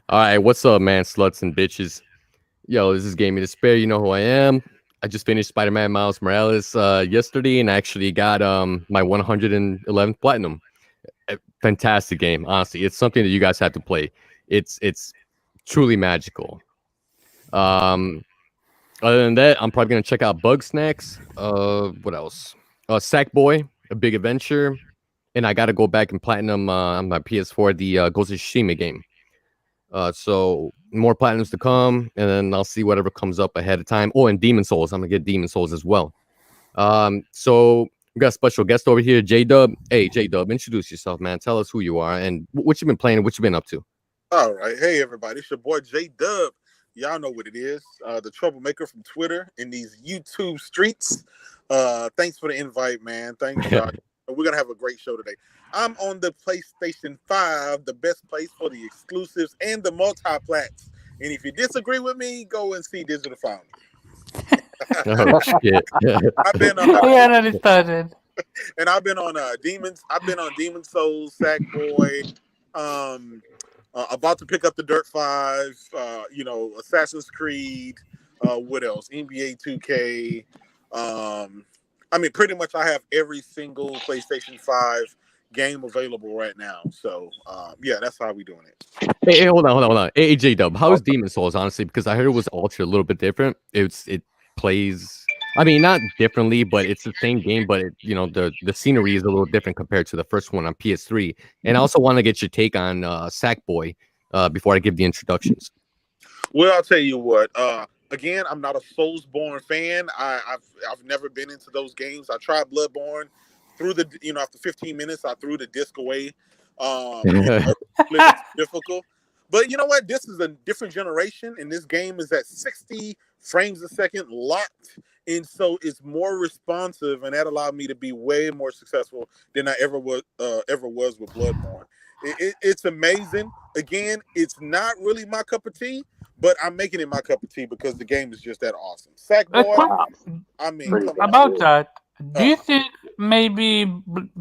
All right, what's up, man? Sluts and bitches. Yo, this is Gaming Despair. You know who I am. I just finished Spider-Man Miles Morales yesterday, and I actually got my 111th platinum. Fantastic game, honestly. It's something that you guys have to play. It's truly magical. Um, Other than that, I'm probably gonna check out Bug Snacks. What else? Sackboy, A Big Adventure, and I got to go back and platinum on my PS4 the Ghost of Tsushima game. So more platinums to come, and then I'll see whatever comes up ahead of time. Oh, and Demon Souls. I'm gonna get Demon Souls as well. So we got a special guest over here, J Dub. Hey, J Dub, introduce yourself, man. Tell us who you are and what you've been playing, what you've been up to. All right. Hey, everybody. It's your boy J Dub. Y'all know what it is. The troublemaker from Twitter in these YouTube streets. Thanks for the invite, man. Thanks. We're going to have a great show today. I'm on the PlayStation 5, the best place for the exclusives and the multi-plats. And if you disagree with me, go and see Digital Foundry. Oh shit! I've been We already started. and I've been on Demons. I've been on Demon Souls, Sackboy. About to pick up the Dirt 5, Assassin's Creed, what else? NBA 2K. Pretty much I have every single PlayStation 5 game available right now. So, that's how we doing it. Hey, hold on. Hey, J Dub, how is Demon Souls, honestly? Because I heard it was altered a little bit different. It plays, I mean, not differently, but it's the same game, but the scenery is a little different compared to the first one on PS3. And I also want to get your take on Sackboy before I give the introductions. Well, I'll tell you what. Again, I'm not a Soulsborne fan. I've never been into those games. I tried Bloodborne through after 15 minutes, I threw the disc away. It's difficult. But you know what? This is a different generation, and this game is at 60 frames a second locked. And so it's more responsive, and that allowed me to be way more successful than I ever was with Bloodborne. It's amazing. Again, it's not really my cup of tea, but I'm making it my cup of tea because the game is just that awesome. Sackboy, About that, do you think maybe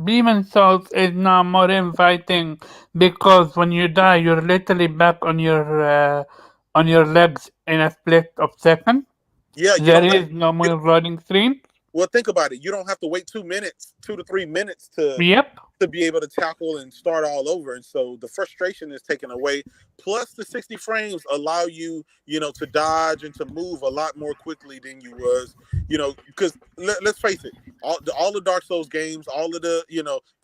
Demon Souls is now more inviting because when you die, you're literally back on your legs in a split of second? Yeah, There is no more loading screen. Well, think about it. You don't have to wait 2 to 3 minutes to be able to tackle and start all over. And so the frustration is taken away. Plus the 60 frames allow you, to dodge and to move a lot more quickly than you was, because let's face it, all the Dark Souls games, all of the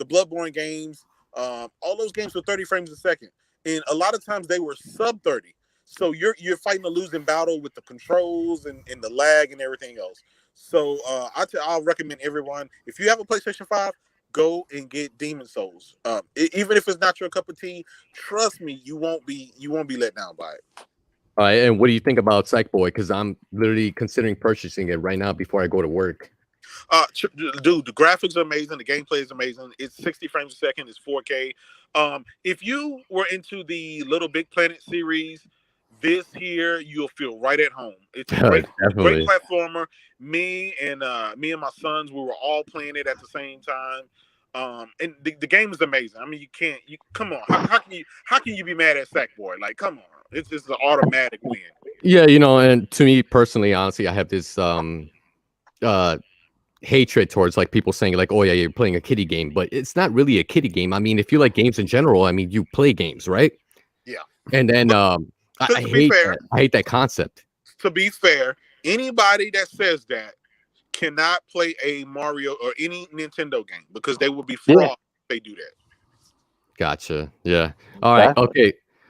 Bloodborne games, all those games were 30 frames a second. And a lot of times they were sub 30. So you're fighting a losing battle with the controls and the lag and everything else. So I'll recommend everyone, if you have a PlayStation 5, go and get Demon Souls. Even if it's not your cup of tea, trust me, you won't be let down by it. All right, and what do you think about Sackboy? Because I'm literally considering purchasing it right now before I go to work. Dude, the graphics are amazing. The gameplay is amazing. It's 60 frames a second. It's 4K. If you were into the Little Big Planet series, this here you'll feel right at home. It's a great platformer. Me and my sons, we were all playing it at the same time. And the game is amazing. I mean, come on. How can you be mad at Sackboy? Like, come on. It's just an automatic win. Yeah, and to me personally, honestly, I have this hatred towards like people saying like, oh yeah, you're playing a kiddie game, but it's not really a kiddie game. I mean, if you like games in general, I mean, you play games, right? Yeah. And then I hate that concept. To be fair, anybody that says that cannot play a Mario or any Nintendo game because they will be fraud if they do that. Gotcha. Yeah. All right.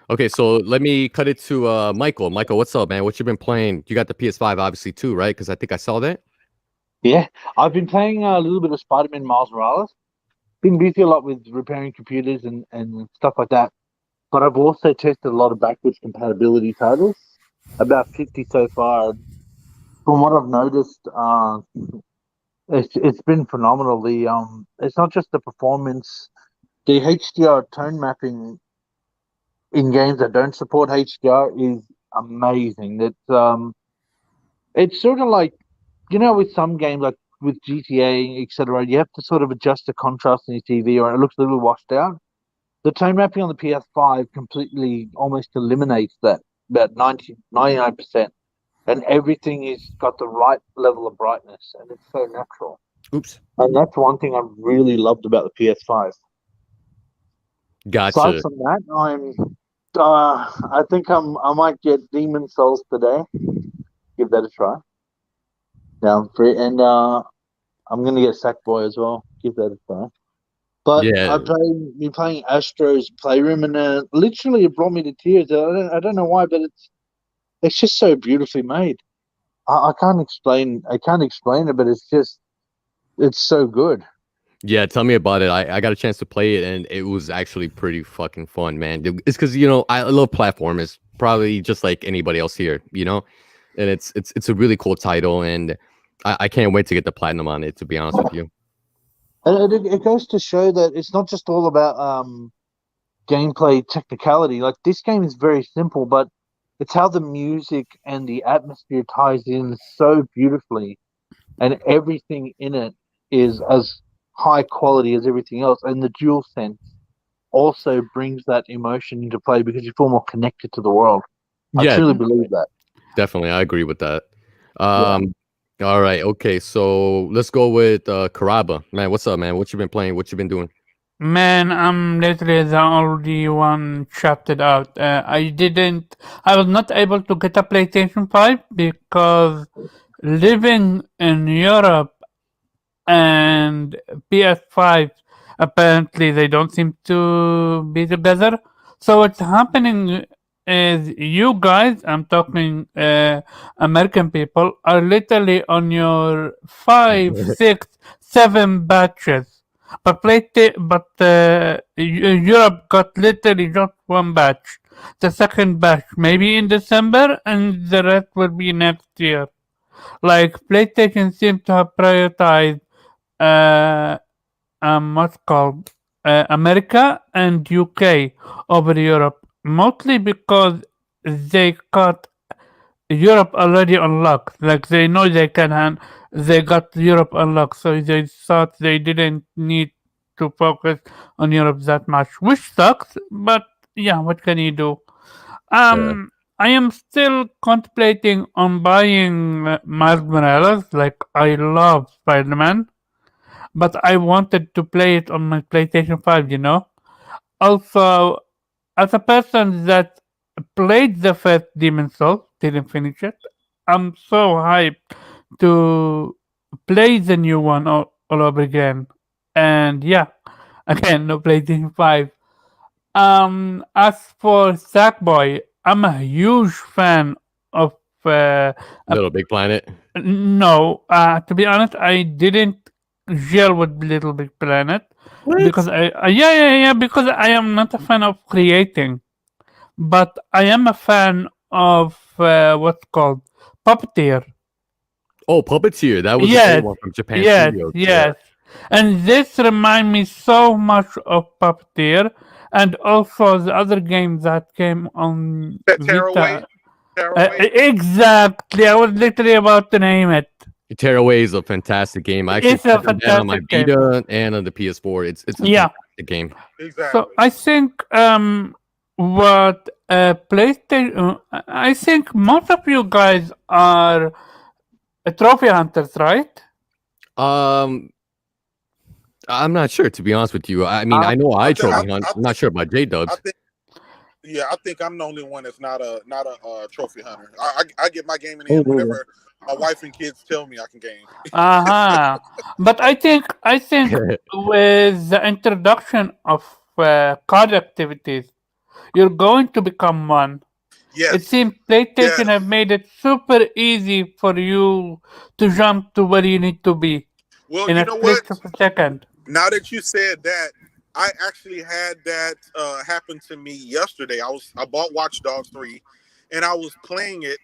Okay. So let me cut it to Michael. Michael, what's up, man? What you been playing? You got the PS5 obviously too, right? Because I think I saw that. Yeah, I've been playing a little bit of Spider-Man Miles Morales. Been busy a lot with repairing computers and stuff like that. But I've also tested a lot of backwards compatibility titles, about 50 so far. From what I've noticed, it's been phenomenal. It's not just the performance, the HDR tone mapping in games that don't support HDR is amazing. It's sort of like, with some games like with GTA, etc., you have to sort of adjust the contrast in your TV or it looks a little washed out. the tone mapping on the PS5 completely almost eliminates that, about 99%. And everything is got the right level of brightness, and it's so natural. Oops. And that's one thing I've really loved about the PS5. Gotcha. Aside from that, I think I might get Demon Souls today. Give that a try. Down for it, and I'm gonna get Sackboy as well. Give that a try. But Yeah. I've been playing Astro's Playroom, and literally it brought me to tears. I don't know why, but it's just so beautifully made. I can't explain. I can't explain it, but it's so good. Yeah, tell me about it. I got a chance to play it, and it was actually pretty fucking fun, man. It's because I love platformers, probably just like anybody else here, and it's a really cool title, and I can't wait to get the platinum on it. To be honest with you, and it goes to show that it's not just all about gameplay technicality. Like, this game is very simple, but it's how the music and the atmosphere ties in so beautifully, and everything in it is as high quality as everything else. And the dual sense also brings that emotion into play because you feel more connected to the world. I truly believe that. Definitely, I agree with that. All right, okay, so let's go with Karaba. Man, what's up, man? What you been playing? What you been doing? Man, I'm literally the only one shafted out. I was not able to get a PlayStation 5 because living in Europe and PS5, apparently they don't seem to be together. So what's happening is you guys, I'm talking American people, are literally on your 5, 6, 7 batches. But Europe got literally just one batch. The second batch maybe in December, and the rest will be next year. Like, PlayStation seems to have prioritized what's called America and UK over Europe, mostly because they got Europe already unlocked. Like, they know they got Europe unlocked, so they thought they didn't need to focus on Europe that much, which sucks. But yeah, what can you do? I am still contemplating on buying Miles Morales. Like, I love Spider-Man, but I wanted to play it on my PlayStation 5, Also, as a person that played the first Demon Souls, didn't finish it, I'm so hyped to play the new one all over again. And yeah, again, no PlayStation 5. As for Sackboy, I'm a huge fan of Little Big Planet. no, to be honest, I didn't gel with Little Big Planet because because I am not a fan of creating, but I am a fan of what's called Puppeteer. Oh, Puppeteer. That was a great one from Japan Studios. Yes. And this reminds me so much of Puppeteer, and also the other game that came on Vita. Exactly. I was literally about to name it. Tearaway is a fantastic game. I actually played that on my Vita and on the PS4. It's a fantastic game. Exactly. So I think what PlayStation. I think most of you guys are trophy hunters, right? I'm not sure, to be honest with you. I mean, I know I trophy hunt. I'm not sure about J-Dubs. I think I'm the only one that's not a trophy hunter. I get my gaming in whenever my wife and kids tell me I can game. But I think with the introduction of card activities, you're going to become one. Yes. It seems PlayStation have made it super easy for you to jump to where you need to be. Well, in you a know what? split of a second. Now that you said that, I actually had that happen to me yesterday. I bought Watch Dogs 3, and I was playing it,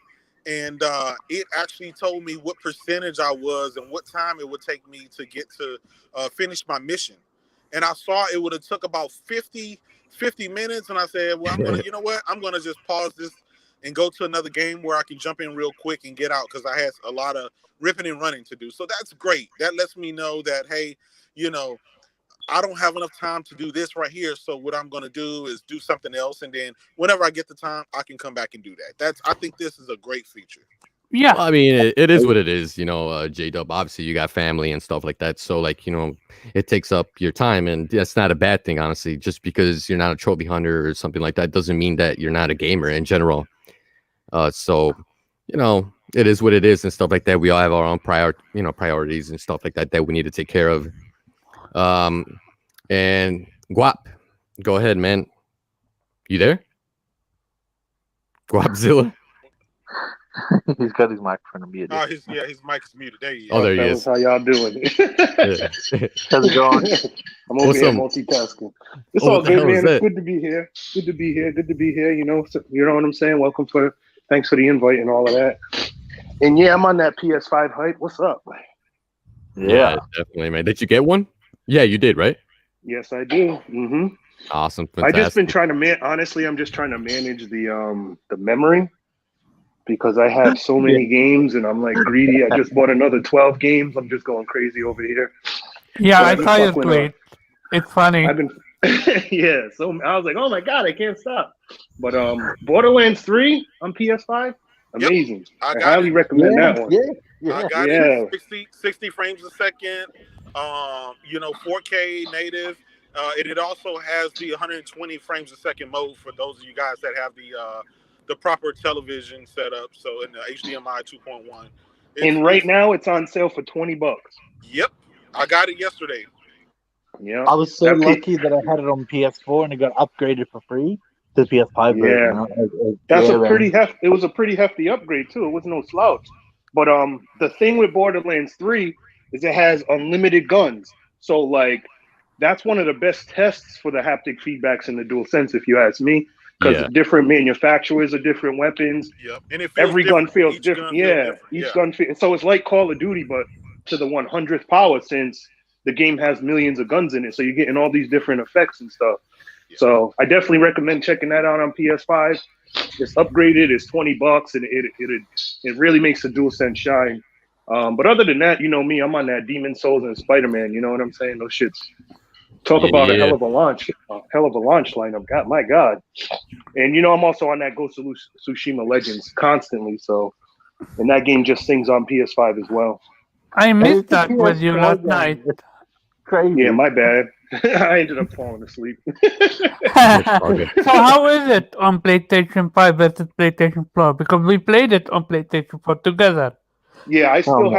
and it actually told me what percentage I was and what time it would take me to get to finish my mission. And I saw it would have took about 50 minutes, and I said, well, I'm gonna, you know what? I'm gonna just pause this and go to another game where I can jump in real quick and get out, because I had a lot of ripping and running to do. So that's great. That lets me know that, hey, I don't have enough time to do this right here. So what I'm going to do is do something else. And then whenever I get the time, I can come back and do that. I think this is a great feature. Yeah. Well, I mean, it is what it is, J-Dub. Obviously, you got family and stuff like that. So, like, it takes up your time. And that's not a bad thing, honestly. Just because you're not a trophy hunter or something like that doesn't mean that you're not a gamer in general. So, it is what it is and stuff like that. We all have our own priorities and stuff like that that we need to take care of. And Guap, go ahead, man. You there? Guapzilla? He's got his microphone muted. Oh, his mic is muted. There he is. Oh, there he is. How y'all doing? How's it going? I'm over here multitasking. It's all good, man. It's good to be here. Good to be here. You know what I'm saying? Thanks for the invite and all of that. And yeah, I'm on that PS5 hype. What's up? Yeah, definitely, man. Did you get one? Yeah, you did, right? Yes, I do. Mm-hmm. Awesome. Fantastic. I just been trying to honestly, I'm just trying to manage the memory because I have so many games and I'm like greedy. I just bought another 12 games. I'm just going crazy over here. Yeah, I saw your tweet. It's funny. I've been yeah, so I was like, oh my god, I can't stop. But Borderlands 3 on PS5, amazing. Yep. I highly recommend that one. Yeah. I got it 60 frames a second. 4K native. It also has the 120 frames a second mode for those of you guys that have the proper television setup. So in the HDMI 2.1. And right now it's on sale for $20. Yep, I got it yesterday. Yeah, I was so lucky that I had it on PS4 and it got upgraded for free to the PS5 version. That's it was a pretty hefty upgrade too. It was no slouch. But the thing with Borderlands 3 is it has unlimited guns. So like that's one of the best tests for the haptic feedbacks in the DualSense, if you ask me. Because different manufacturers of different weapons. Yep. And every gun feels different. Each gun feels. So it's like Call of Duty, but to the 100th power, since the game has millions of guns in it. So you're getting all these different effects and stuff. Yeah. So I definitely recommend checking that out on PS5. It's upgraded. It's $20, and it really makes the DualSense shine. But other than that, you know me, I'm on that Demon Souls and Spider-Man. You know what I'm saying? Those shits. Talk about a hell of a launch lineup. God, my God. And I'm also on that Ghost of Tsushima Legends constantly. So, and that game just sings on PS5 as well. I missed that with you last night. Crazy. Yeah, my bad. I ended up falling asleep. So how is it on PlayStation 5 versus PlayStation 4? Because we played it on PlayStation 4 together. Yeah, I still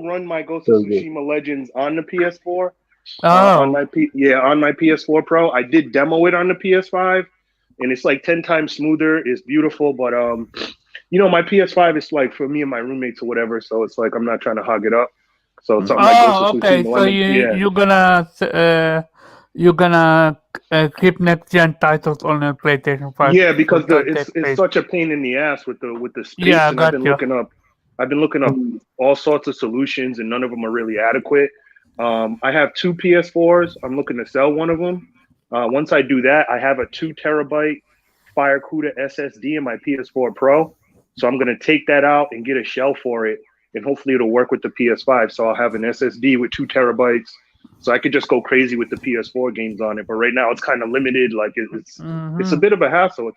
run my Ghost of Tsushima Legends on the PS4. On my PS4 Pro. I did demo it on the PS5, and it's like 10 times smoother. It's beautiful, but my PS5 is like for me and my roommates or whatever. So it's like I'm not trying to hog it up. So it's something like okay. So you're gonna keep next gen titles on the PlayStation 5. Yeah, because it's such a pain in the ass with the space. Yeah, and I've been looking up all sorts of solutions, and none of them are really adequate. I have 2 PS4s. I'm looking to sell one of them. Once I do that, I have a 2 terabyte FireCuda SSD in my PS4 Pro. So I'm going to take that out and get a shell for it. And hopefully it'll work with the PS5. So I'll have an SSD with 2 terabytes. So I could just go crazy with the PS4 games on it. But right now it's kind of limited. Like it's a bit of a hassle.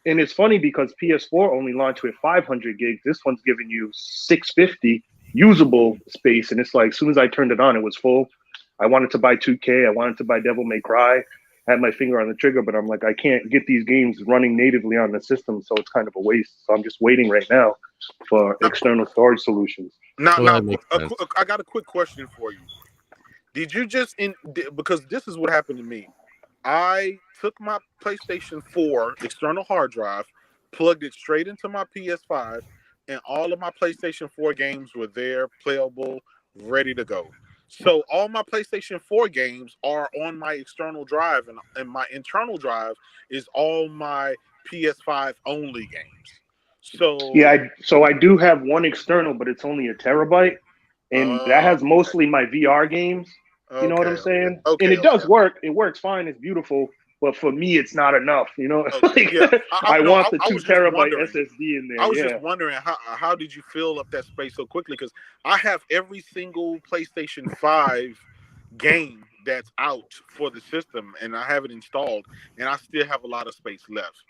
And it's funny because PS4 only launched with 500 gigs. This one's giving you 650 usable space, and it's like as soon as I turned it on, it was full. I wanted to buy 2K. I wanted to buy Devil May Cry. I had my finger on the trigger, but I'm like, I can't get these games running natively on the system, so it's kind of a waste. So I'm just waiting right now for external storage solutions. Now, I got a quick question for you. Did you because this is what happened to me. I took my PlayStation 4 external hard drive, plugged it straight into my PS5, and all of my PlayStation 4 games were there, playable, ready to go. So all my PlayStation 4 games are on my external drive, and my internal drive is all my PS5 only games. So I do have one external, but it's only a terabyte, and that has mostly my VR games. You know what I'm saying? And it does work. It works fine. It's beautiful. But for me, it's not enough. You know, I want the 2 terabyte SSD in there. I was just wondering how did you fill up that space so quickly? Because I have every single PlayStation 5 game that's out for the system, and I have it installed, and I still have a lot of space left.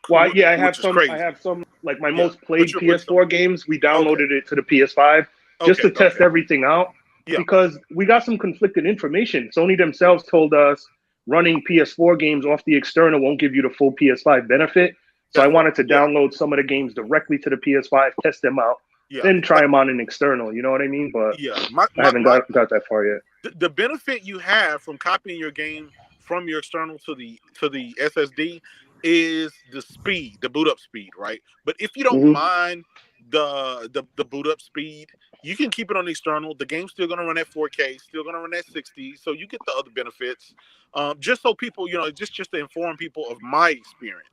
Well, yeah, I which have is some. I crazy. have some like my Yeah, most played but PS4 games. We downloaded it to the PS5 just to test everything out Yeah. because we got some conflicting information. Sony themselves told us running PS4 games off the external won't give you the full PS5 benefit. So I wanted to download some of the games directly to the PS5, test them out, then try them on an external. You know what I mean? But I haven't got that far yet. The benefit you have from copying your game from your external to the SSD is the speed, the boot up speed, right? But if you don't mind the boot up speed, you can keep it on the external. The game's still gonna run at 4K, still gonna run at 60, so you get the other benefits. Just so people, just to inform people of my experience.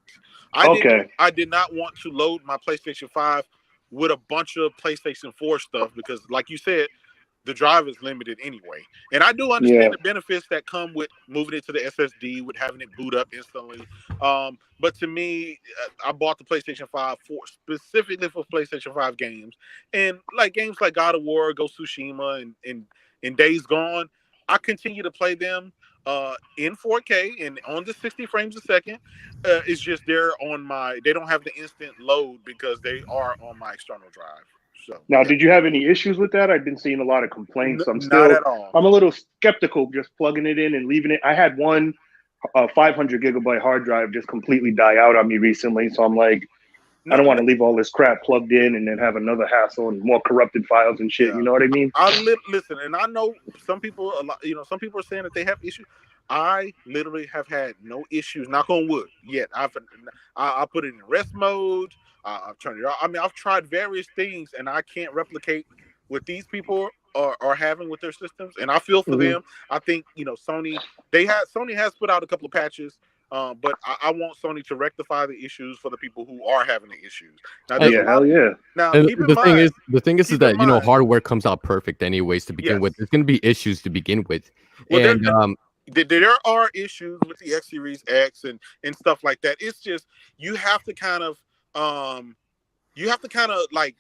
I did not want to load my PlayStation 5 with a bunch of PlayStation 4 stuff because, like you said, the drive is limited anyway. And I do understand the benefits that come with moving it to the SSD, with having it boot up instantly. But to me, I bought the PlayStation 5 specifically for PlayStation 5 games. And like games like God of War, Ghost of Tsushima, and Days Gone, I continue to play them in 4K and on the 60 frames a second. It's just they don't have the instant load because they are on my external drive. So now, did you have any issues with that? I've been seeing a lot of complaints. Not at all. I'm a little skeptical just plugging it in and leaving it. I had one 500 gigabyte hard drive just completely die out on me recently. So I'm like, I don't want to leave all this crap plugged in and then have another hassle and more corrupted files and shit. You know what I mean? Listen, and I know some people, some people are saying that they have issues. I literally have had no issues, knock on wood, yet. I put it in rest mode. I've turned it off. I mean, I've tried various things, and I can't replicate what these people are having with their systems. And I feel for them. I think Sony has put out a couple of patches, but I want Sony to rectify the issues for the people who are having the issues. Now, hell yeah. Now, the thing is that hardware comes out perfect anyways to begin with. There's going to be issues to begin with, and there are issues with the X Series X and stuff like that. It's just you have to kind of like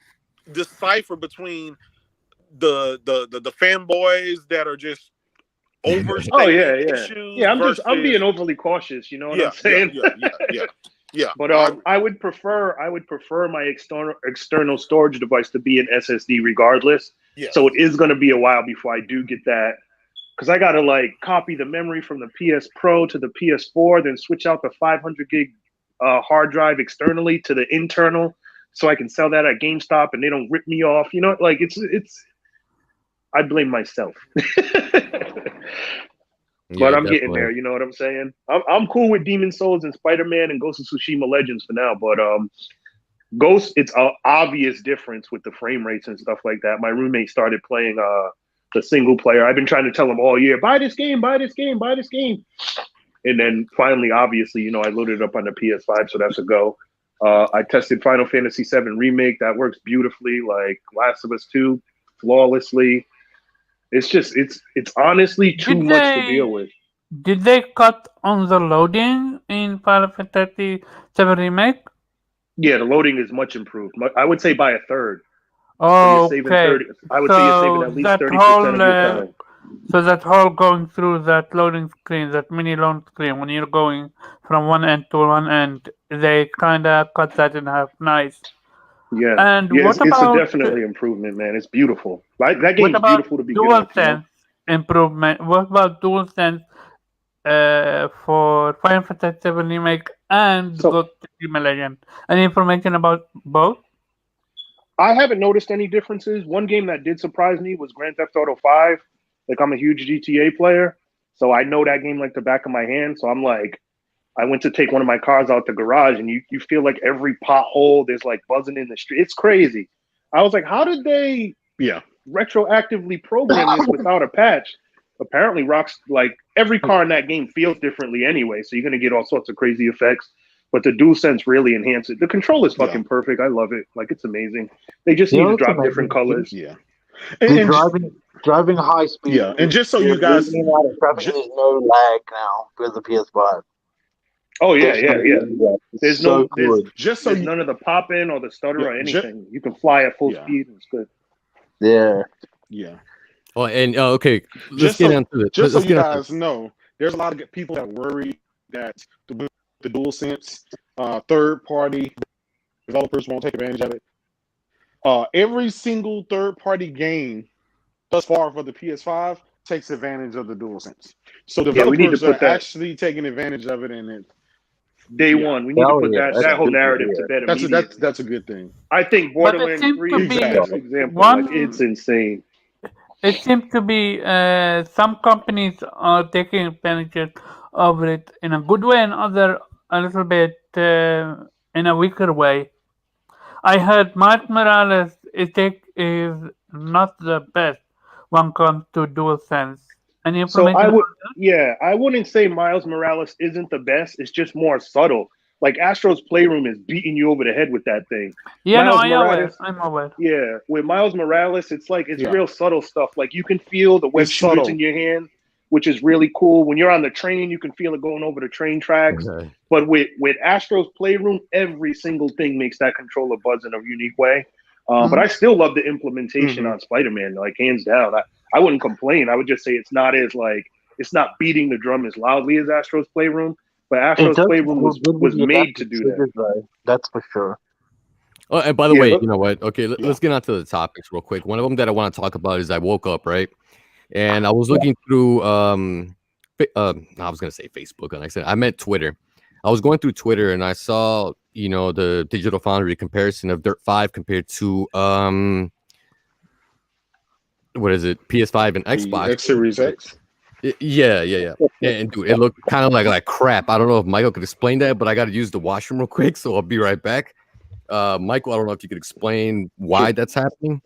decipher between the fanboys that are just overstating issues. I'm being overly cautious. You know what I'm saying? Yeah. But I would prefer my external storage device to be an SSD regardless. Yeah. So it is going to be a while before I do get that. Because I got to like copy the memory from the PS Pro to the PS4, then switch out the 500 gig hard drive externally to the internal so I can sell that at GameStop and they don't rip me off. Like it's I blame myself. But I'm getting there. You know what I'm saying? I'm cool with Demon Souls and Spider-Man and Ghost of Tsushima Legends for now. But Ghost, it's an obvious difference with the frame rates and stuff like that. My roommate started playing the single player. I've been trying to tell him all year, buy this game. And then finally, obviously, I loaded it up on the PS5, so that's a go. I tested Final Fantasy VII Remake. That works beautifully, like Last of Us 2, flawlessly. It's just, it's honestly too much to deal with. Did they cut on the loading in Final Fantasy VII Remake? Yeah, the loading is much improved. I would say by a third. Oh, so okay. I would say you're saving at least 30% of your time. So that whole going through that loading screen, that mini load screen, when you're going from one end to one end, they kind of cut that in half. Nice. Yeah. And it's a definitely improvement, man. It's beautiful. Like that game's beautiful to begin with. DualSense improvement. What about DualSense for Final Fantasy VII Remake and Ghost of Tsushima Legend? Any information about both? I haven't noticed any differences. One game that did surprise me was Grand Theft Auto 5. Like, I'm a huge GTA player, so I know that game like the back of my hand. So I'm like, I went to take one of my cars out the garage, and you feel like every pothole, there's like buzzing in the street. It's crazy. I was like, how did they retroactively program this without a patch? Apparently, like every car in that game feels differently anyway, so you're going to get all sorts of crazy effects. But the DualSense really enhanced it. The control is fucking perfect. I love it. Like, it's amazing. They just need to drop different colors. Yeah. And driving high speed. Yeah, and just so you guys, there's no lag now with the PS5. Oh yeah. There's so there's none of the pop in or the stutter or anything. You can fly at full speed and it's good. Yeah. Yeah. Oh, and okay, let's Just get so onto it. just so Let's you get onto guys know, there's a lot of people that worry that the DualSense third-party developers won't take advantage of it. Every single third-party game thus far for the PS5 takes advantage of the DualSense. So Yeah, we need to developers are put that actually taking advantage of it, and day one. We need to put that's that whole good. narrative to bed immediately. that's a good thing. I think But it Borderlands seems 3 to is the be best Exactly. example. Like, it's one. insane. It seems to be some companies are taking advantage of it in a good way, and other a little bit in a weaker way. I heard Miles Morales is not the best when it comes to DualSense. Any So information about that? I wouldn't say Miles Morales isn't the best. It's just more subtle. Like Astro's Playroom is beating you over the head with that thing. Yeah, no, Miles Morales, I'm aware. yeah, with Miles Morales, it's like it's Yeah. real subtle stuff. Like you can feel the web It's shooters subtle. in your hand, which is really cool. When you're on the train, you can feel it going over the train tracks. Okay. But with Astro's Playroom, every single thing makes that controller buzz in a unique way. But I still love the implementation on Spider-Man, like hands down. I wouldn't complain. I would just say it's not beating the drum as loudly as Astro's Playroom, but Astro's Playroom was made to do that. Though. That's for sure. Oh, and by the Yeah, way, but- you know what? Okay, let's get onto the topics real quick. One of them that I want to talk about is I woke up, right? And I was looking through I was gonna say Facebook, and I said I meant Twitter. I was going through Twitter and I saw, you know, the Digital Foundry comparison of Dirt 5 compared to what is it, PS5 and Xbox. X Series X. Yeah. And dude, it looked kind of like crap. I don't know if Michael could explain that, but I got to use the washroom real quick, so I'll be right back. Michael, I don't know if you could explain why that's happening.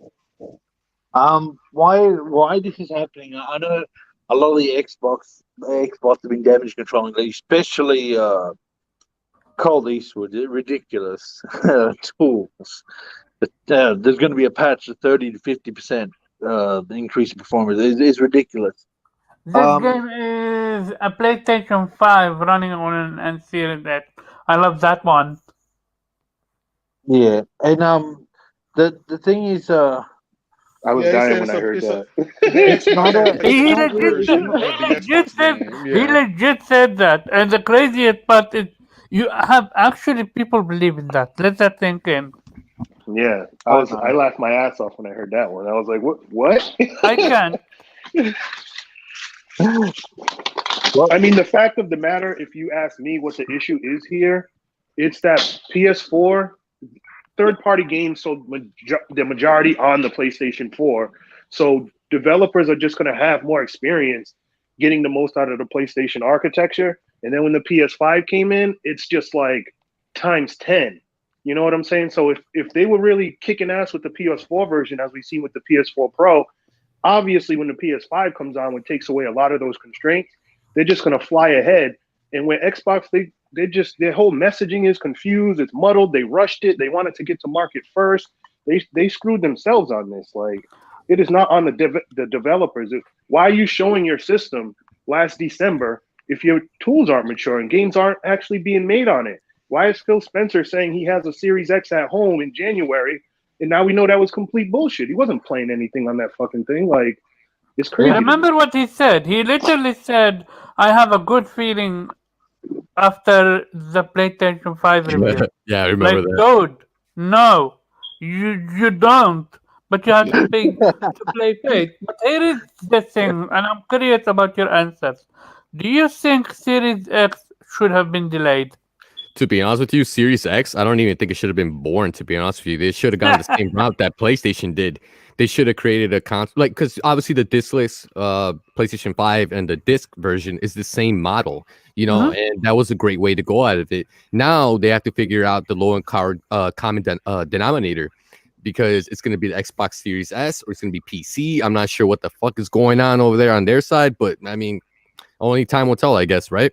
Why this is happening? I know a lot of the Xbox have been damage controlling, especially Cold Eastwood. Ridiculous tools. But, there's going to be a patch of 30 to 50% increase in performance. It's ridiculous. This game is a PlayStation 5 running on an Series X. I love that one. Yeah, and the thing is, I was dying when I heard that. It's not He a version of the Xbox game. He Yeah. legit said that, and the craziest part is you have actually people believe in that. Let that think in. Yeah, I laughed my ass off when I heard that one. I was like, what? I can. I mean, the fact of the matter, if you ask me what the issue is here, it's that PS4 third-party games sold the majority on the PlayStation 4. So developers are just going to have more experience getting the most out of the PlayStation architecture. And then when the PS5 came in, it's just like times 10. You know what I'm saying? So if they were really kicking ass with the PS4 version, as we've seen with the PS4 Pro, obviously when the PS5 comes on, which takes away a lot of those constraints, they're just going to fly ahead. And with Xbox, their whole messaging is confused. It's muddled. They rushed it. They wanted to get to market first. They screwed themselves on this. Like, it is not on the developers. Why are you showing your system last December if your tools aren't mature and games aren't actually being made on it? Why is Phil Spencer saying he has a Series X at home in January, and now we know that was complete bullshit? He wasn't playing anything on that fucking thing. Like, it's crazy. Remember what he said? He literally said, "I have a good feeling after the PlayStation 5 review." Yeah, I remember like, that. dude, no, you don't. But you have to play faith. But here is the thing, and I'm curious about your answers. Do you think Series X should have been delayed? To be honest with you, Series X, I don't even think it should have been born, to be honest with you. They should have gone the same route that PlayStation did. They should have created a console, like, because obviously the discless PlayStation 5 and the disc version is the same model, you know, and that was a great way to go out of it. Now they have to figure out the low common denominator, because it's going to be the Xbox Series S or it's going to be PC. I'm not sure what the fuck is going on over there on their side, but I mean, only time will tell, I guess, right?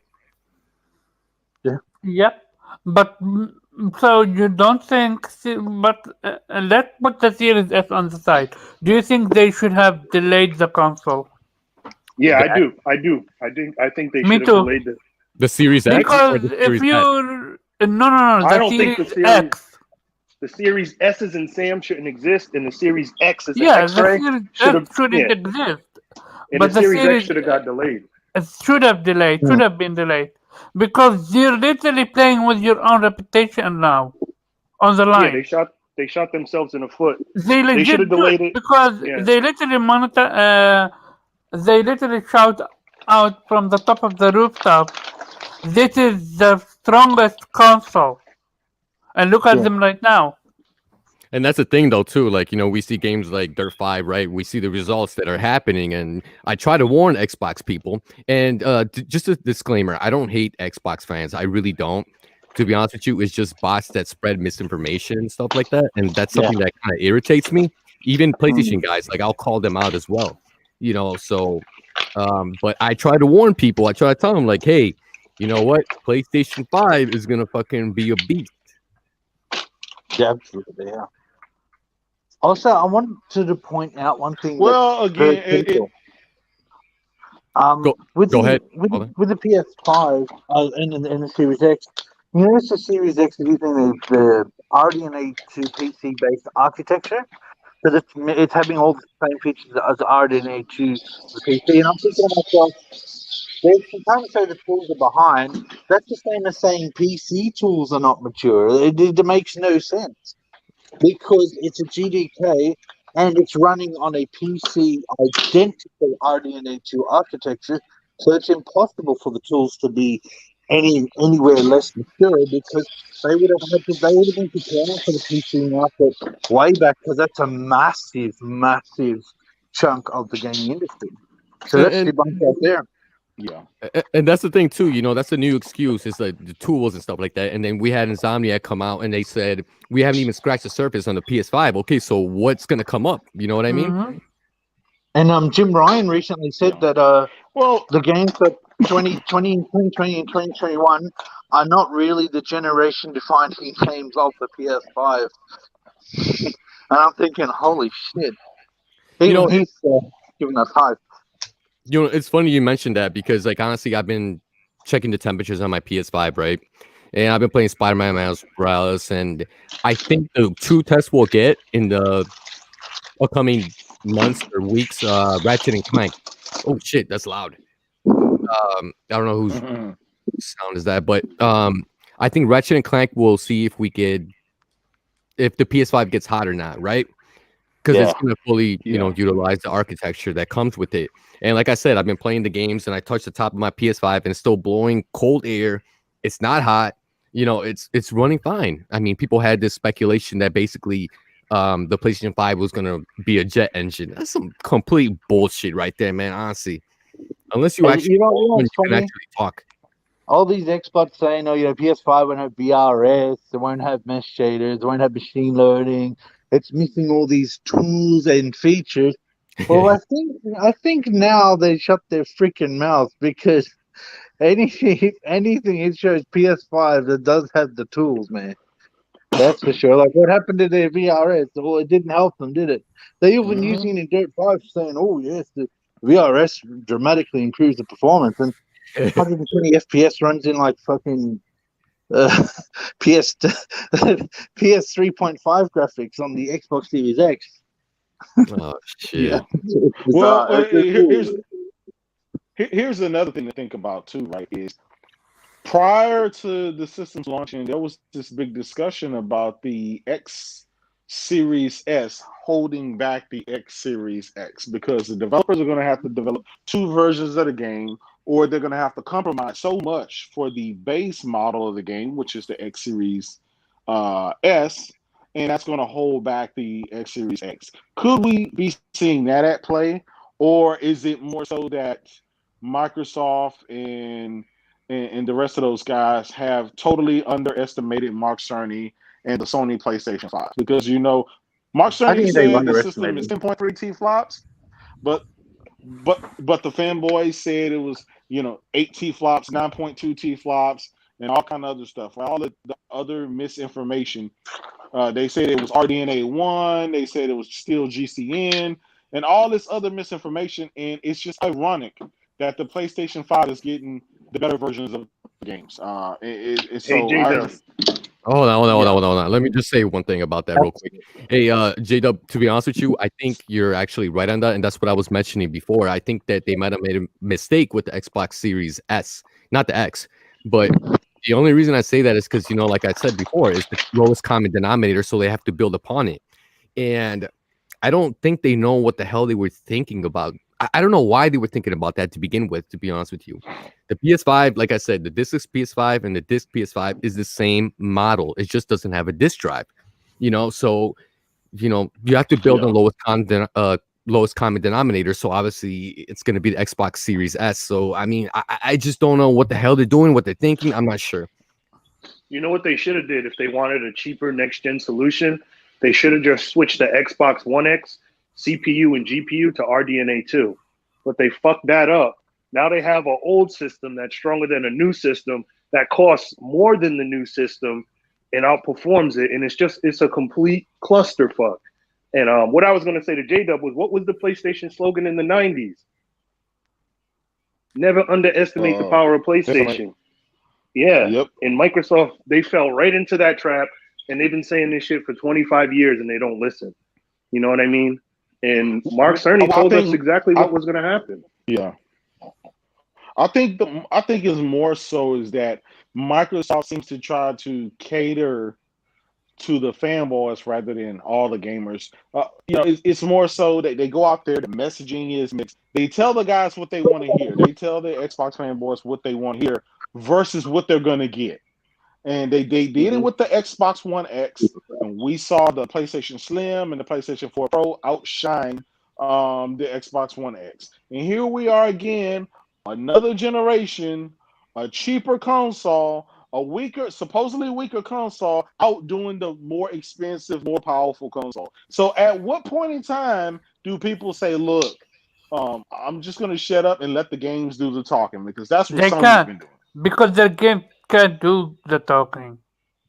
Yeah. Yep. But so you don't think? But let's put the Series S on the side. Do you think they should have delayed the console? Yeah, I do. I think they Me should have too. delayed The Series X or Because the Series if S? you're no, I the don't think Series the Series X. The Series S's and Sam shouldn't exist, and the Series X's and Yeah, the X-Ray Series should have. X shouldn't Yeah, exist, and the but the Series X Series should have got delayed. it should have been delayed because you're literally playing with your own reputation now on the Yeah, line. they shot themselves in the foot. They They should legit have do it delayed it. because Yeah, they literally monitor. They literally shout out from the top of the rooftop, "This is the strongest console," and look at Yeah. them right now. And that's the thing, though, too. Like, we see games like Dirt 5, right? We see the results that are happening. And I try to warn Xbox people. And just a disclaimer, I don't hate Xbox fans. I really don't. To be honest with you, it's just bots that spread misinformation and stuff like that. And that's something that kind of irritates me. Even PlayStation guys, like, I'll call them out as well. So, but I try to warn people. I try to tell them, like, hey, you know what? PlayStation 5 is going to fucking be a beast. Yeah, absolutely. Yeah. Also, I wanted to point out one thing. Well, again, with go ahead. with the PS5 and the Series X, you notice the Series X is using the RDNA 2 PC based architecture, because it's having all the same features as RDNA 2 PC. And I'm thinking to myself, they can kind of say the tools are behind. That's the same as saying PC tools are not mature. It makes no sense, because it's a GDK and it's running on a PC identical RDNA 2 architecture, so it's impossible for the tools to be anywhere less mature, because they would have been preparing for the PC market way back, because that's a massive chunk of the gaming industry. So that's debunked out there. Yeah. And that's the thing too, that's a new excuse. It's like the tools and stuff like that. And then we had Insomniac come out and they said we haven't even scratched the surface on the PS5. Okay, so what's gonna come up? You know what I mean? Mm-hmm. And Jim Ryan recently said that the games that 2020 and 2021 are not really the generation defining games of the PS5. And I'm thinking, holy shit. Even he's giving us hype. It's funny you mentioned that, because like honestly, I've been checking the temperatures on my PS5, right? And I've been playing Spider-Man Miles Morales, and I think the true test we'll get in the upcoming months or weeks, Ratchet and Clank. Oh shit, that's loud. I don't know whose sound is that, but I think Ratchet and Clank will see if the PS5 gets hot or not, right? Because it's going to fully, utilize the architecture that comes with it. And like I said, I've been playing the games and I touched the top of my PS5 and it's still blowing cold air. It's not hot. It's running fine. I mean, people had this speculation that basically the PlayStation 5 was going to be a jet engine. That's some complete bullshit right there, man, honestly. Unless you actually, you can actually talk. All these experts saying, PS5 won't have VRS, it won't have mesh shaders, it won't have machine learning. It's missing all these tools and features. Well, I think now they shut their freaking mouths, because anything it shows PS5 that does have the tools, man. That's for sure. Like what happened to their VRS? Well, it didn't help them, did it? They even using in Dirt 5 saying, "Oh yes, the VRS dramatically improves the performance," and 120 FPS runs in like fucking PS 3.5 graphics on the Xbox Series X. Oh shit! Yeah. Here's another thing to think about too, right? Is prior to the systems launching, there was this big discussion about the X Series S holding back the X Series X, because the developers are going to have to develop two versions of the game, or they're going to have to compromise so much for the base model of the game, which is the X Series S, and that's going to hold back the X Series X. Could we be seeing that at play, or is it more so that Microsoft and the rest of those guys have totally underestimated Mark Cerny and the Sony PlayStation 5? Because Mark Cerny said the system is 10.3 T flops, but the fanboys said it was 8 T flops, 9.2 T flops, and all kind of other stuff. All the other misinformation. They said it was RDNA 1. They said it was still GCN, and all this other misinformation. And it's just ironic that the PlayStation 5 is getting the better versions of the games. Hold on. Let me just say one thing about that real quick. Hey, J-Dub, to be honest with you, I think you're actually right on that, and that's what I was mentioning before. I think that they might have made a mistake with the Xbox Series S, not the X. But the only reason I say that is because, like I said before, it's the lowest common denominator, so they have to build upon it. And I don't think they know what the hell they were thinking about. I don't know why they were thinking about that to begin with, to be honest with you. The PS5, like I said, the disc PS5 and the disc PS5 is the same model. It just doesn't have a disc drive, so, you have to build on lowest common denominator. So obviously it's going to be the Xbox Series S. So, I mean, I just don't know what the hell they're doing, what they're thinking. I'm not sure. You know what they should have did if they wanted a cheaper next-gen solution? They should have just switched the Xbox One X CPU and GPU to RDNA 2. But they fucked that up. Now they have an old system that's stronger than a new system that costs more than the new system and outperforms it. And it's a complete clusterfuck. And what I was going to say to J-Dub was, what was the PlayStation slogan in the 90s? Never underestimate the power of PlayStation. Yeah. Yep. And Microsoft, they fell right into that trap, and they've been saying this shit for 25 years, and they don't listen. You know what I mean? And Mark Cerny told us exactly what was going to happen. Yeah. I think it's more so is that Microsoft seems to try to cater to the fanboys rather than all the gamers. It's more so that they go out there, the messaging is mixed. They tell the guys what they want to hear. They tell the Xbox fanboys what they want to hear versus what they're going to get. And they did it with the Xbox One X, and we saw the PlayStation Slim and the PlayStation 4 Pro outshine the Xbox One X. And here we are again, another generation, a cheaper console, supposedly weaker console, outdoing the more expensive, more powerful console. So at what point in time do people say, look, I'm just going to shut up and let the games do the talking? Because that's what Sony's been doing. Because their game can't do the talking.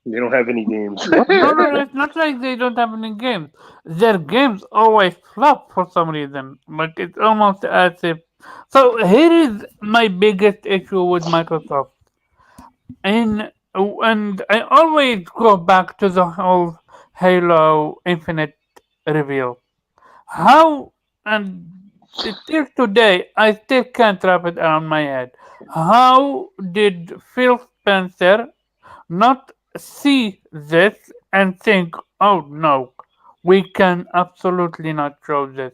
They don't have any games. No, it's not like they don't have any games. Their games always flop for some reason. Like, it's almost as if... So here is my biggest issue with Microsoft. And I always go back to the whole Halo Infinite reveal. How, and till today, I still can't wrap it around my head. How did Phil Spencer not see this and think, oh no, we can absolutely not show this?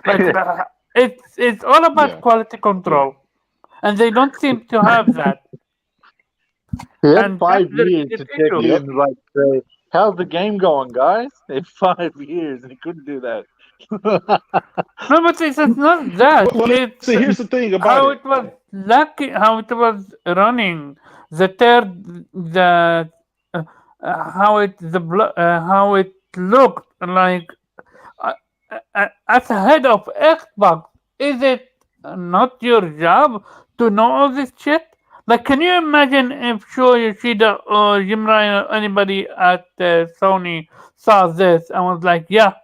Like, it's all about quality control, and they don't seem to have that. He had 5 years to check in and say, how's the game going, guys? In 5 years, and he couldn't do that. No, but it's not that. So here's the thing about it was lucky, how it was running, how it looked like as a head of Xbox. Is it not your job to know all this shit? Like, can you imagine if Sho Yoshida or Jim Ryan or anybody at Sony saw this and was like, yeah,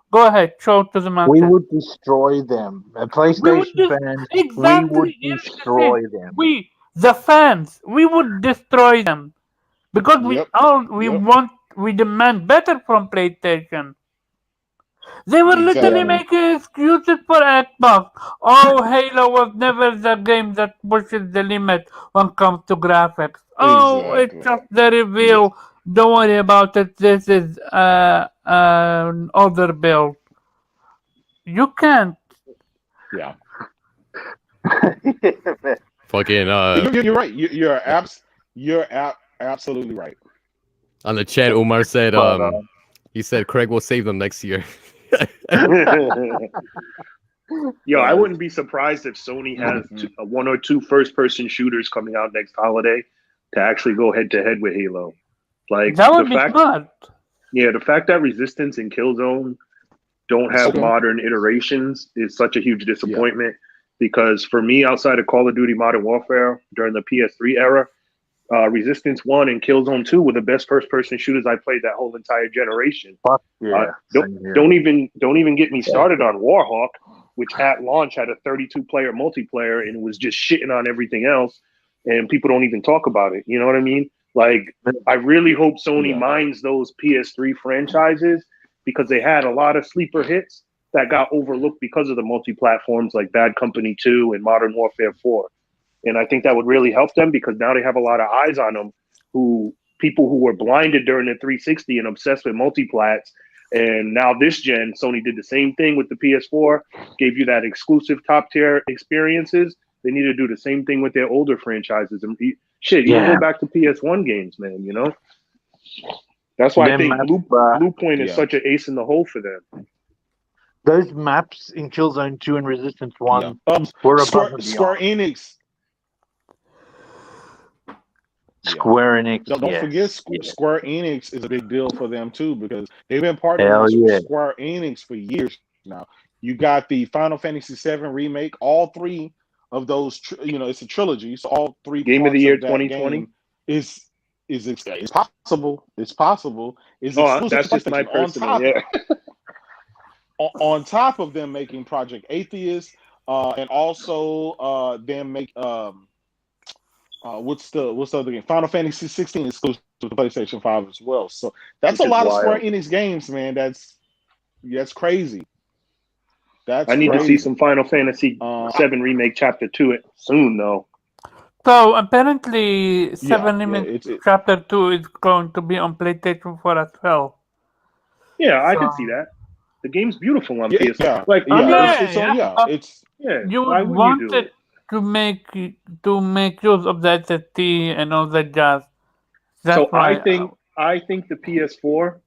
go ahead, show it to the masses? We would destroy them. PlayStation fans, we would destroy them. We, the fans, we would destroy them. Because we demand better from PlayStation. They were literally making excuses for Xbox. Oh, Halo was never the game that pushes the limit when it comes to graphics. Oh, it's just the reveal. Don't worry about it. This is an older build. You can't. Yeah. Fucking. You're right. You're absolutely right. On the chat, Umar said, he said Craig will save them next year. Yo, I wouldn't be surprised if Sony has one or two first-person shooters coming out next holiday to actually go head-to-head with Halo. Like, that would be smart. Yeah, the fact that Resistance and Killzone don't have modern iterations is such a huge disappointment. Because for me, outside of Call of Duty Modern Warfare during the PS3 era, Resistance 1 and Killzone 2 were the best first-person shooters I played that whole entire generation. Don't even get me started on Warhawk, which at launch had a 32-player multiplayer and was just shitting on everything else, and people don't even talk about it. You know what I mean? Like, I really hope Sony mines those PS3 franchises because they had a lot of sleeper hits that got overlooked because of the multi-platforms like Bad Company 2 and Modern Warfare 4. And I think that would really help them because now they have a lot of eyes on them people who were blinded during the 360 and obsessed with multiplats. And now this gen, Sony did the same thing with the PS4, gave you that exclusive top tier experiences. They need to do the same thing with their older franchises. And even go back to PS1 games, man, you know? That's why I think Blue Point is such an ace in the hole for them. Those maps in Killzone 2 and Resistance 1 were Square Enix. Square Enix. Don't forget, Square Enix is a big deal for them too because they've been partnering with Square Enix for years now. You got the Final Fantasy VII remake. All three of those, it's a trilogy, so all three Game of the Year 2020 is possible. It's possible. It's exclusive. That's just my personal. On top of them making Project Atheist, and also them make what's the other game? Final Fantasy 16 exclusive to PlayStation 5 as well. So that's a lot of Square Enix games, man. That's crazy. I need to see some Final Fantasy 7 Remake Chapter 2 soon, though. So apparently, 7 Remake Chapter 2 is going to be on PlayStation 4 as well. Yeah, I can see that. The game's beautiful on PS4. You wanted to make use of the SSD and all that jazz. I think the PS4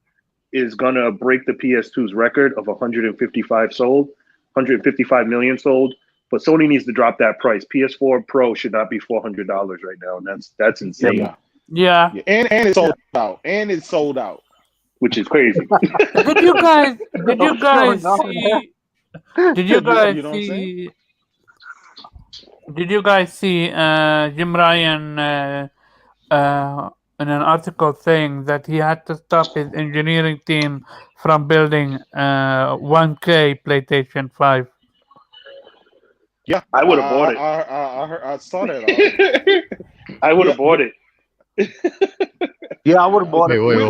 is gonna break the PS2's record of 155 million sold. But Sony needs to drop that price. PS4 Pro should not be $400 right now, and that's insane. Yeah. And it's sold out. And it's sold out, which is crazy. Did you guys see? Did you guys see Jim Ryan in an article saying that he had to stop his engineering team from building 1K PlayStation 5? Yeah, I would have bought it. I saw that. I would have bought it. Yeah, I would have bought it. We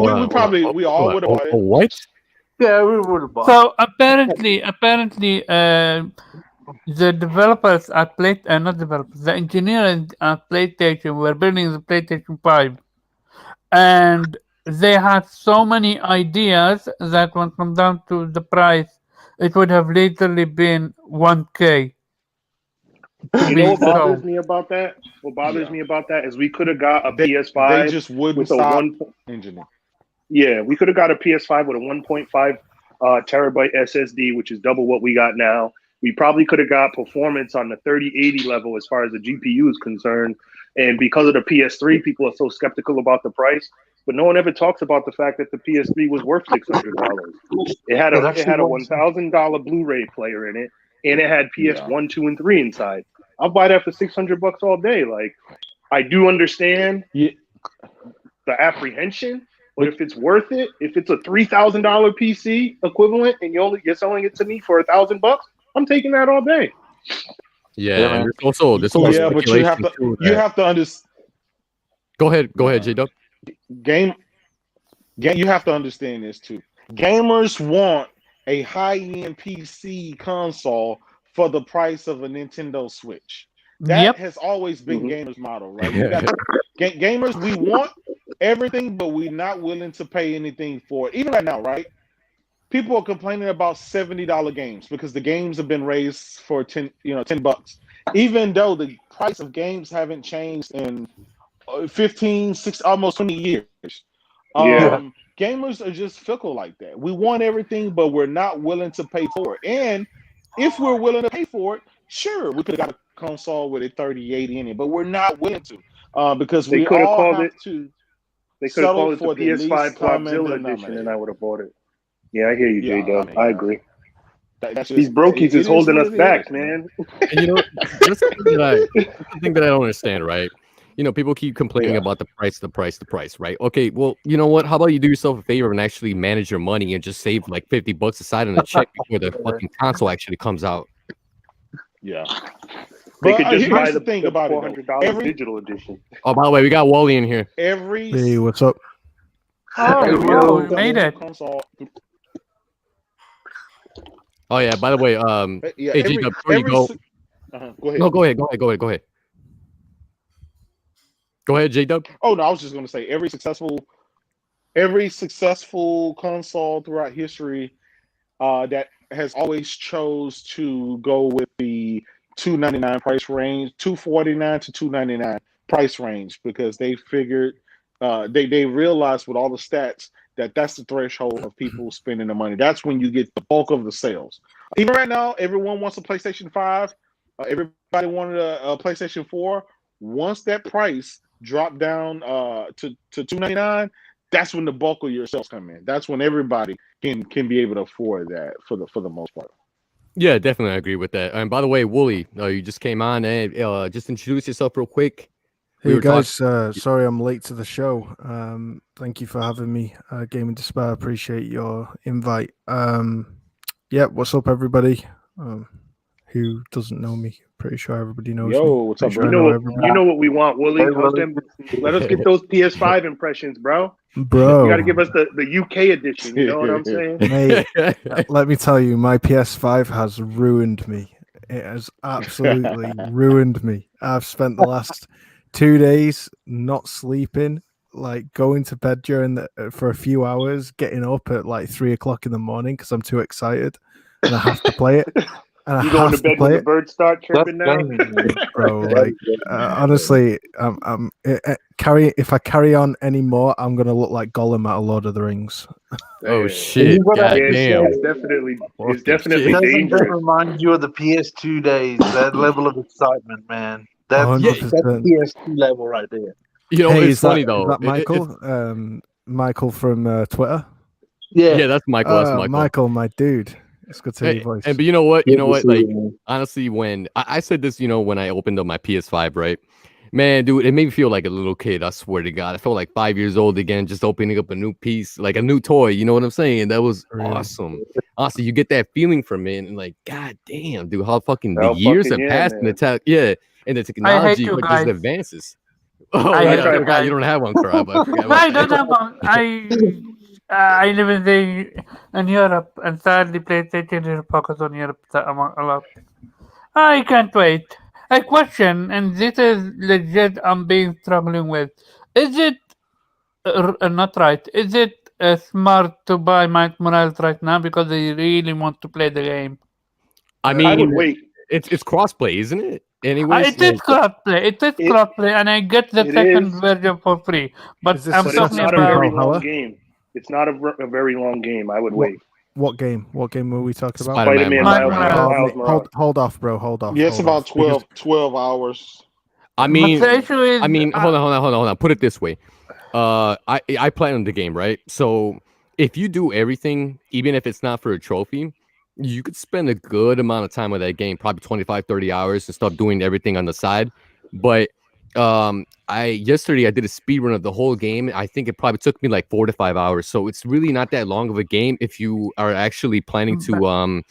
all would have bought it. What? Yeah, we would have bought it. So apparently, the developers at the engineers at PlayStation were building the PlayStation 5, and they had so many ideas that when it comes down to the price, it would have literally been 1K. You know what bothers me about that? What bothers me about that is we could have got a PS5 they just wouldn't with stop a engineering. Yeah, we could have got a PS5 with a 1.5 terabyte SSD, which is double what we got now. We probably could have got performance on the 3080 level as far as the GPU is concerned. And because of the PS3, people are so skeptical about the price. But no one ever talks about the fact that the PS3 was worth $600. It had a $1,000 Blu-ray player in it, and it had PS1, 2, and 3 inside. I'll buy that for $600 all day. Like, I do understand the apprehension, but if it's worth it, if it's a $3,000 PC equivalent, and you're selling it to me for $1,000, I'm taking that all day. Yeah, and there's also but you have to understand. Go ahead, J-Dub. You have to understand this too. Gamers want a high-end PC console for the price of a Nintendo Switch. That has always been gamers' model, right? Gamers, we want everything, but we're not willing to pay anything for it. Even right now, right? People are complaining about $70 games because the games have been raised for $10. Even though the price of games haven't changed in 15, 6, almost 20 years. Gamers are just fickle like that. We want everything, but we're not willing to pay for it. And if we're willing to pay for it, sure, we could have got a console with a 3080 in it, but we're not willing to because we all have to. They could have called it the PS5 Flopzilla edition, and I would have bought it. Yeah, I hear you, J-Dub. I agree. These brokies is holding us back, man. And that's the thing that I don't understand, right? People keep complaining about the price, right? Okay, well, you know what? How about you do yourself a favor and actually manage your money and just save like $50 aside on a check before the fucking console actually comes out? Yeah. They could just buy here's the thing about it, $400 digital edition. Oh, by the way, we got Wally in here. Hey, what's up? Oh, we made it. Console, Oh yeah. By the way, yeah, hey, G-Dub, before you go, go ahead. no, go ahead. Go ahead, J-Dub. Oh no, I was just gonna say every successful console throughout history that has always chose to go with the $299 price range, $249 to $299 price range, because they figured they realized with all the stats that that's the threshold of people spending the money. That's when you get the bulk of the sales. Even right now, everyone wants a PlayStation 5. Everybody wanted a PlayStation 4. Once that price dropped down to $299, that's when the bulk of your sales come in. That's when everybody can be able to afford that for the most part. Yeah, definitely, I agree with that. And by the way, Wooly, you just came on, and just introduce yourself real quick. Hey guys, sorry I'm late to the show. Thank you for having me. Game and Despair, appreciate your invite. Yeah, what's up, everybody? Who doesn't know me? Pretty sure everybody knows me. What's up, bro? You know what we want, Wooly. Let us get those PS5 impressions, bro. Bro, you got to give us the UK edition. You know what I'm saying? Mate, let me tell you, my PS5 has ruined me. It has absolutely ruined me. I've spent the last 2 days not sleeping, like going to bed for a few hours, getting up at like 3 o'clock in the morning because I'm too excited and I have to play it. And you going to bed when the birds start chirping now, bro? Like honestly, if I carry on anymore, I'm gonna look like Gollum at a Lord of the Rings. Oh shit! Damn. It's definitely dangerous. That reminds you of the PS2 days. That level of excitement, man. That's 100%. PS2 level right there. You know, it's funny though. Is that Michael? Michael from Twitter. Yeah, that's Michael. That's Michael. Michael, my dude. It's good to hear your voice. But you know what? Like, honestly, when I said this, when I opened up my PS5, right? Man, dude, it made me feel like a little kid. I swear to God. I felt like 5 years old again, just opening up a new piece, like a new toy. You know what I'm saying? That was awesome. Honestly, you get that feeling from it. And like, God damn, dude, how fucking the years have passed and and the technology just advances. Oh, I forgot you don't have one, Karab. I don't have one. I live in Europe, and sadly, PlayStation is focused on Europe a lot. I can't wait. A question, and this is legit. I'm struggling with. Is it not right? Is it smart to buy Miles Morales right now because they really want to play the game? I mean, I would wait. It's crossplay, isn't it? Anyways, it is crossplay. It is crossplay, and I get the second version for free. But I'm talking not about a very long game. It's not a very long game. I would wait. What game? What game were we talking about? Spider-Man Miles Morales. Hold off, bro. Hold off. Yeah, it's about 12 hours. I mean, hold on. Put it this way. I play the game, right? So if you do everything, even if it's not for a trophy, you could spend a good amount of time with that game, probably 25, 30 hours and start doing everything on the side. But yesterday I did a speed run of the whole game. I think it probably took me like 4 to 5 hours. So it's really not that long of a game. If you are actually planning to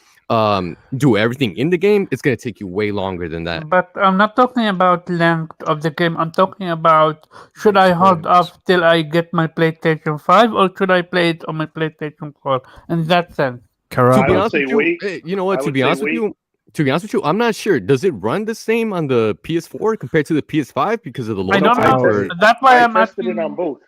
do everything in the game, it's going to take you way longer than that. But I'm not talking about length of the game. I'm talking about, should I hold off till I get my PlayStation 5 or should I play it on my PlayStation 4? In that sense. To be honest with you, you know what? To be honest with you, I'm not sure. Does it run the same on the PS4 compared to the PS5 because of the load? I don't know. That's why I'm asking it on both.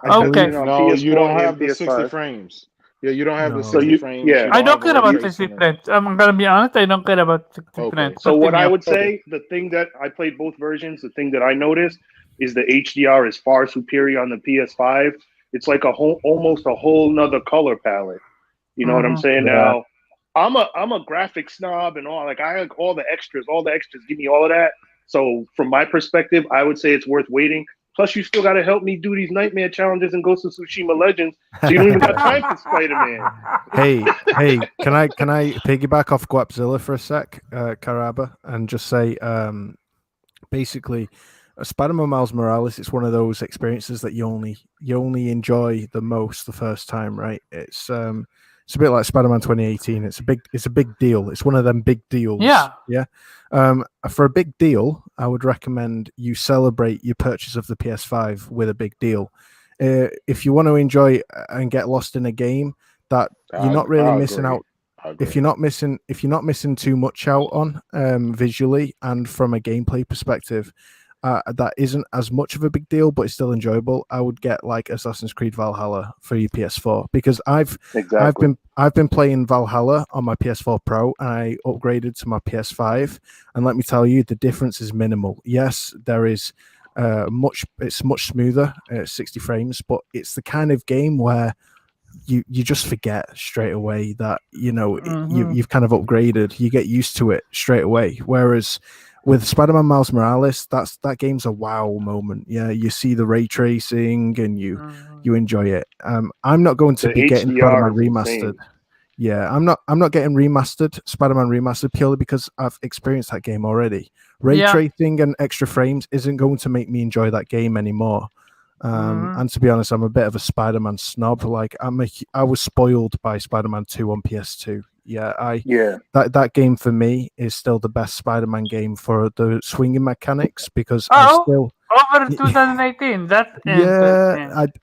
Okay. No, you don't have the 60 frames. Yeah, you don't have the 60 frames. Yeah, I don't care about 60 frames. I'm gonna be honest. I don't care about 60 frames. So what I would say, the thing that I played both versions, the thing that I noticed is the HDR is far superior on the PS5. It's like almost a whole nother color palette. You know what I'm saying? Yeah. Now, I'm a graphic snob and all. Like I like all the extras. Give me all of that. So from my perspective, I would say it's worth waiting. Plus, you still got to help me do these nightmare challenges and Ghost of Tsushima Legends. So you don't even got time for Spider-Man. Hey, can I piggyback off Guapzilla for a sec, Karaba, and just say, basically, Spider-Man Miles Morales, it's one of those experiences that you only enjoy the most the first time, right? It's a bit like Spider-Man 2018. It's a big deal. It's one of them big deals. Yeah. For a big deal, I would recommend you celebrate your purchase of the PS5 with a big deal. If you want to enjoy and get lost in a game that you're not really missing out. If you're not missing too much out on visually and from a gameplay perspective, that isn't as much of a big deal, but it's still enjoyable. I would get like Assassin's Creed Valhalla for your PS4 because I've been playing Valhalla on my PS4 Pro and I upgraded to my PS5, and let me tell you, the difference is minimal. Yes, there is it's much smoother at 60 frames, but it's the kind of game where you just forget straight away that you've kind of upgraded. You get used to it straight away, whereas with Spider-Man Miles Morales, that game's a wow moment. Yeah, you see the ray tracing and you enjoy it. I'm not going to be getting Spider-Man Remastered. Yeah, I'm not getting remastered, Spider-Man Remastered, purely because I've experienced that game already. Ray tracing and extra frames isn't going to make me enjoy that game anymore. And to be honest, I'm a bit of a Spider-Man snob. Like I was spoiled by Spider-Man 2 on PS2. That game for me is still the best Spider-Man game for the swinging mechanics because over 2018. That's interesting.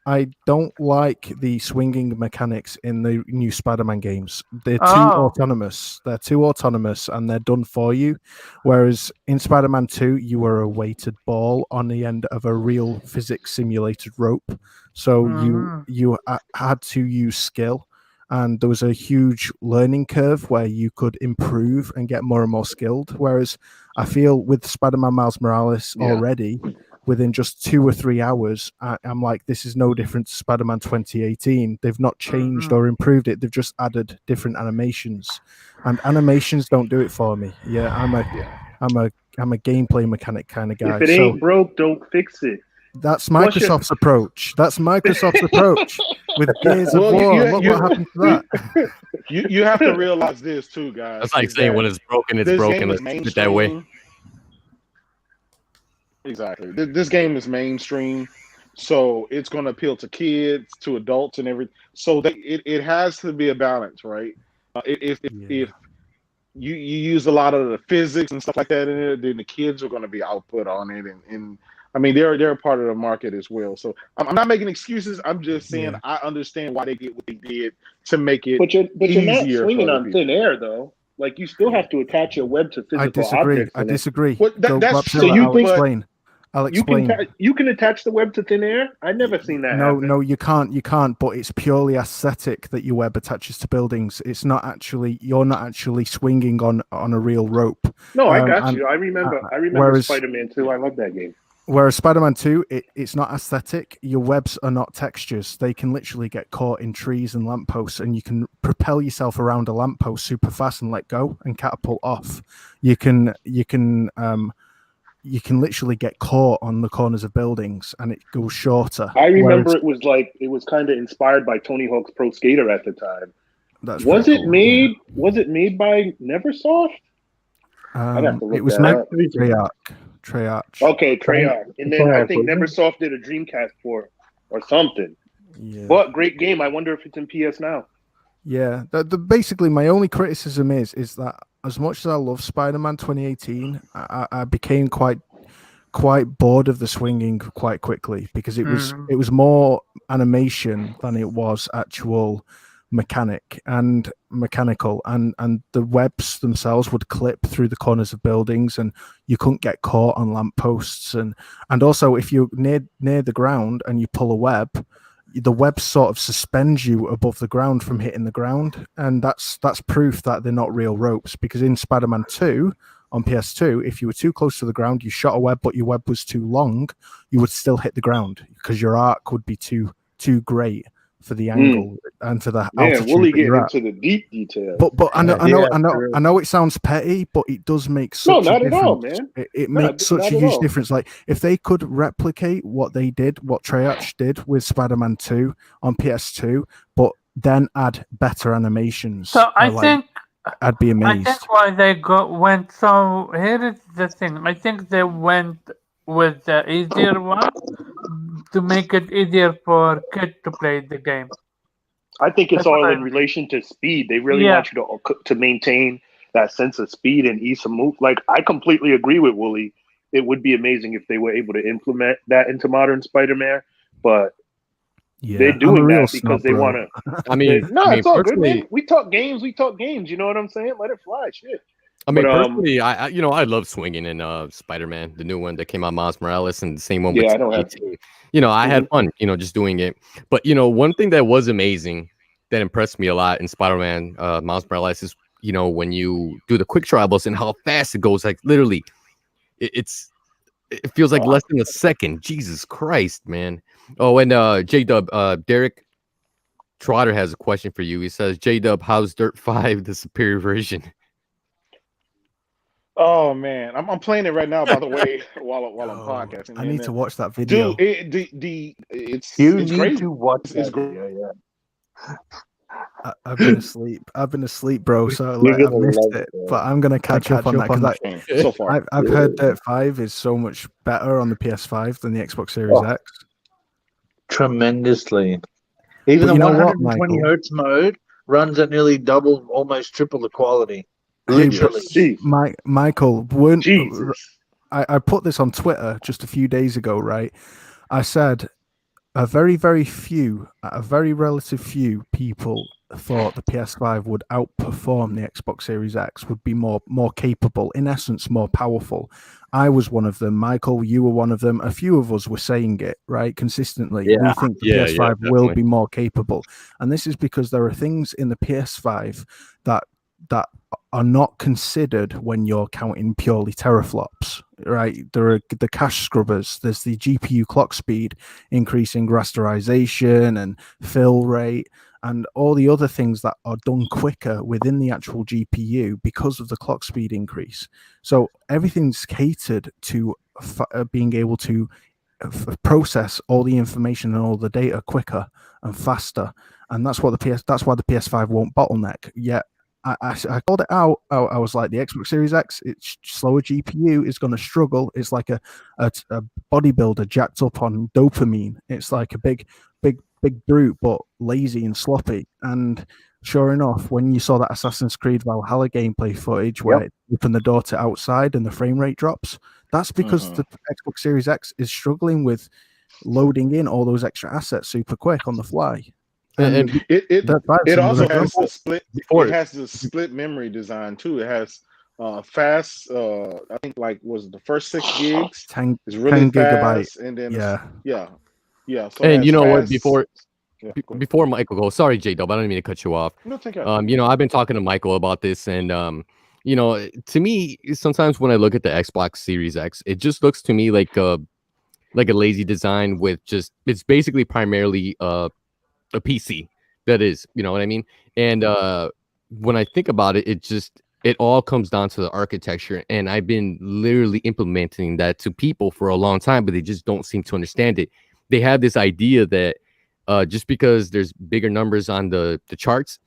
I don't like the swinging mechanics in the new Spider-Man games. They're too autonomous. They're too autonomous and they're done for you. Whereas in Spider-Man 2, you were a weighted ball on the end of a real physics simulated rope. So you had to use skill. And there was a huge learning curve where you could improve and get more and more skilled. Whereas I feel with Spider-Man Miles Morales already, within just 2 or 3 hours, I'm like, this is no different to Spider-Man 2018. They've not changed or improved it. They've just added different animations. And animations don't do it for me. Yeah, I'm a gameplay mechanic kind of guy. If it ain't broke, don't fix it. That's Microsoft's approach. That's Microsoft's approach with Gears of War. What happened to that? You have to realize this too, guys. That's like saying when it's broken, it's broken. Let's keep it that way. Exactly. This game is mainstream, so it's going to appeal to kids, to adults, and everything. So it has to be a balance, right? If you use a lot of the physics and stuff like that in it, then the kids are going to be output on it, and I mean, they're a part of the market as well. So I'm not making excuses. I'm just saying I understand why they did what they did to make it. But you're not swinging on thin air, though. Like you still have to attach your web to physical objects. I disagree. I'll explain. You can attach the web to thin air. I never seen that. No, you can't. You can't. But it's purely aesthetic that your web attaches to buildings. It's not actually. You're not actually swinging on a real rope. No, I got you. I remember Spider-Man 2. I love that game. Whereas Spider-Man 2, it's not aesthetic. Your webs are not textures. They can literally get caught in trees and lampposts, and you can propel yourself around a lamppost super fast and let go and catapult off. You can literally get caught on the corners of buildings, and it goes shorter. I remember it was kind of inspired by Tony Hawk's Pro Skater at the time. Was it made by Neversoft? It was meant to be Treyarch. Okay, Treyarch. And then I think Neversoft did a Dreamcast port or something. Yeah. But great game. I wonder if it's in PS now. Yeah. Basically, my only criticism is that as much as I love Spider-Man 2018, I became quite bored of the swinging quite quickly because it was more animation than it was actual mechanical and the webs themselves would clip through the corners of buildings and you couldn't get caught on lampposts and also if you're near the ground and you pull a web, the web sort of suspends you above the ground from hitting the ground, and that's proof that they're not real ropes, because in Spider-Man 2 on PS2, if you were too close to the ground, you shot a web but your web was too long, you would still hit the ground because your arc would be too great for the angle and for the altitude. Yeah, Wooly getting into the deep detail. But I know it sounds petty, but it does make such a difference. At all, man. It makes such a huge difference. Like if they could replicate what Treyarch did with Spider-Man 2 on PS2, but then add better animations. So I think I'd be amazed. I think why they went so. Here is the thing. I think they went with the easier one to make it easier for kids to play the game. I think it's all in relation to speed. They really want you to maintain that sense of speed and ease of move. Like, I completely agree with Wooly. It would be amazing if they were able to implement that into modern Spider-Man, but they're doing that because they want to. It's all good, man. We talk games. You know what I'm saying? Let it fly, shit. I mean, personally, I I love swinging in Spider-Man, the new one that came out, Miles Morales, and the same one. Yeah, I don't have. I had fun, just doing it. But one thing that was amazing that impressed me a lot in Spider-Man, Miles Morales is when you do the quick tribals and how fast it goes. Like literally, it feels like less than a second. Jesus Christ, man! Oh, and J-Dub, Derek Trotter has a question for you. He says, J-Dub, how's Dirt 5 the superior version? Oh man, I'm playing it right now. By the way, while I'm podcasting, I need to watch that video. Dude, it's crazy. To watch it's great. Yeah. I've been asleep, bro. So I've missed it, but I'm gonna catch up on that because so far I've heard Dirt 5 is so much better on the PS5 than the Xbox Series X. Tremendously. Even the 120 hertz mode runs at nearly double, almost triple the quality. Literally. Michael, I put this on Twitter just a few days ago, right? I said a very relative few people thought the PS5 would outperform the Xbox Series X, would be more capable, in essence, more powerful. I was one of them. Michael, you were one of them. A few of us were saying it, right, consistently. Yeah. We think the PS5 will be more capable. And this is because there are things in the PS5 that are not considered when you're counting purely teraflops, right? There are the cache scrubbers, there's the GPU clock speed, increasing rasterization and fill rate, and all the other things that are done quicker within the actual GPU because of the clock speed increase. So everything's catered to being able to process all the information and all the data quicker and faster, and that's why the PS5 won't bottleneck yet. I called it out. I was like, the Xbox Series X, it's slower GPU, is going to struggle. It's like a bodybuilder jacked up on dopamine. It's like a big brute, but lazy and sloppy. And sure enough, when you saw that Assassin's Creed Valhalla gameplay footage where it opened the door to outside and the frame rate drops, that's because the Xbox Series X is struggling with loading in all those extra assets super quick on the fly. And it also has the split. It has the split memory design too. It has fast. I think was the first 6 gigs. 10 is really 10 gigabytes, and then yeah. So and you know what? Fast... Before Michael goes, sorry, J-Dub, I don't mean to cut you off. No, take care. I've been talking to Michael about this, and to me, sometimes when I look at the Xbox Series X, it just looks to me like a lazy design with it's basically primarily a PC. That is, you know what I mean? And when I think about it, it all comes down to the architecture, and I've been literally implementing that to people for a long time, but they just don't seem to understand it. They have this idea that just because there's bigger numbers on the charts,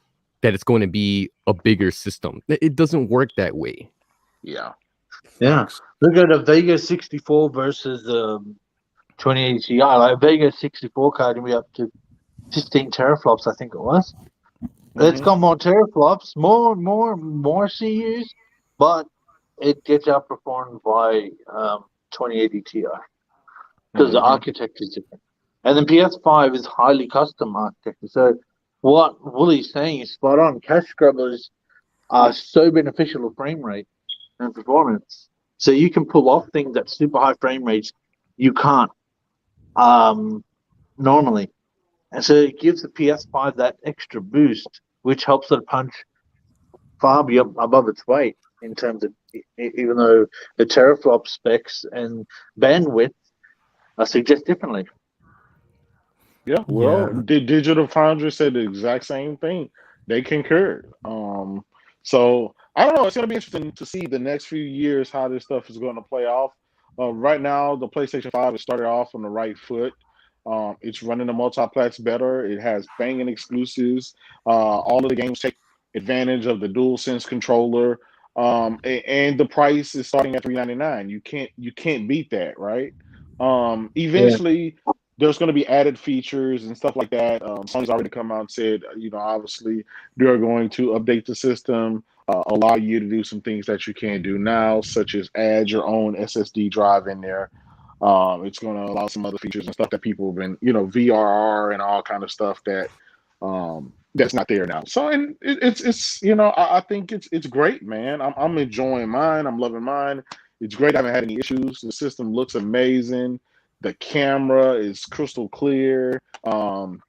that it's going to be a bigger system. It doesn't work that way. Yeah. Look at a Vega 64 versus 2080 Ti. Like Vega 64 card can be up to 15 teraflops, I think it was. It's got more teraflops, more CUs, but it gets outperformed by 2080 Ti because the architecture is different. And then PS5 is highly custom architecture. So what Wooly's saying is spot on. Cache scrubbers are so beneficial to frame rate and performance. So you can pull off things at super high frame rates you can't normally. And so it gives the PS5 that extra boost, which helps it punch far above its weight in terms of, even though the teraflop specs and bandwidth suggest differently. Yeah, well, Digital Foundry said the exact same thing. They concurred. So I don't know. It's going to be interesting to see the next few years how this stuff is going to play off. Right now, the PlayStation 5 has started off on the right foot. It's running the multiplex better. It has banging exclusives. All of the games take advantage of the DualSense controller, and the price is starting at $399. You can't beat that, right? Eventually, there's going to be added features and stuff like that. Sony's already come out and said, obviously they're going to update the system, allow you to do some things that you can't do now, such as add your own SSD drive in there. It's going to allow some other features and stuff that people have been, VRR and all kind of stuff that's not there now. So, and it's I think it's great, man. I'm enjoying mine. I'm loving mine. It's great. I haven't had any issues. The system looks amazing. The camera is crystal clear.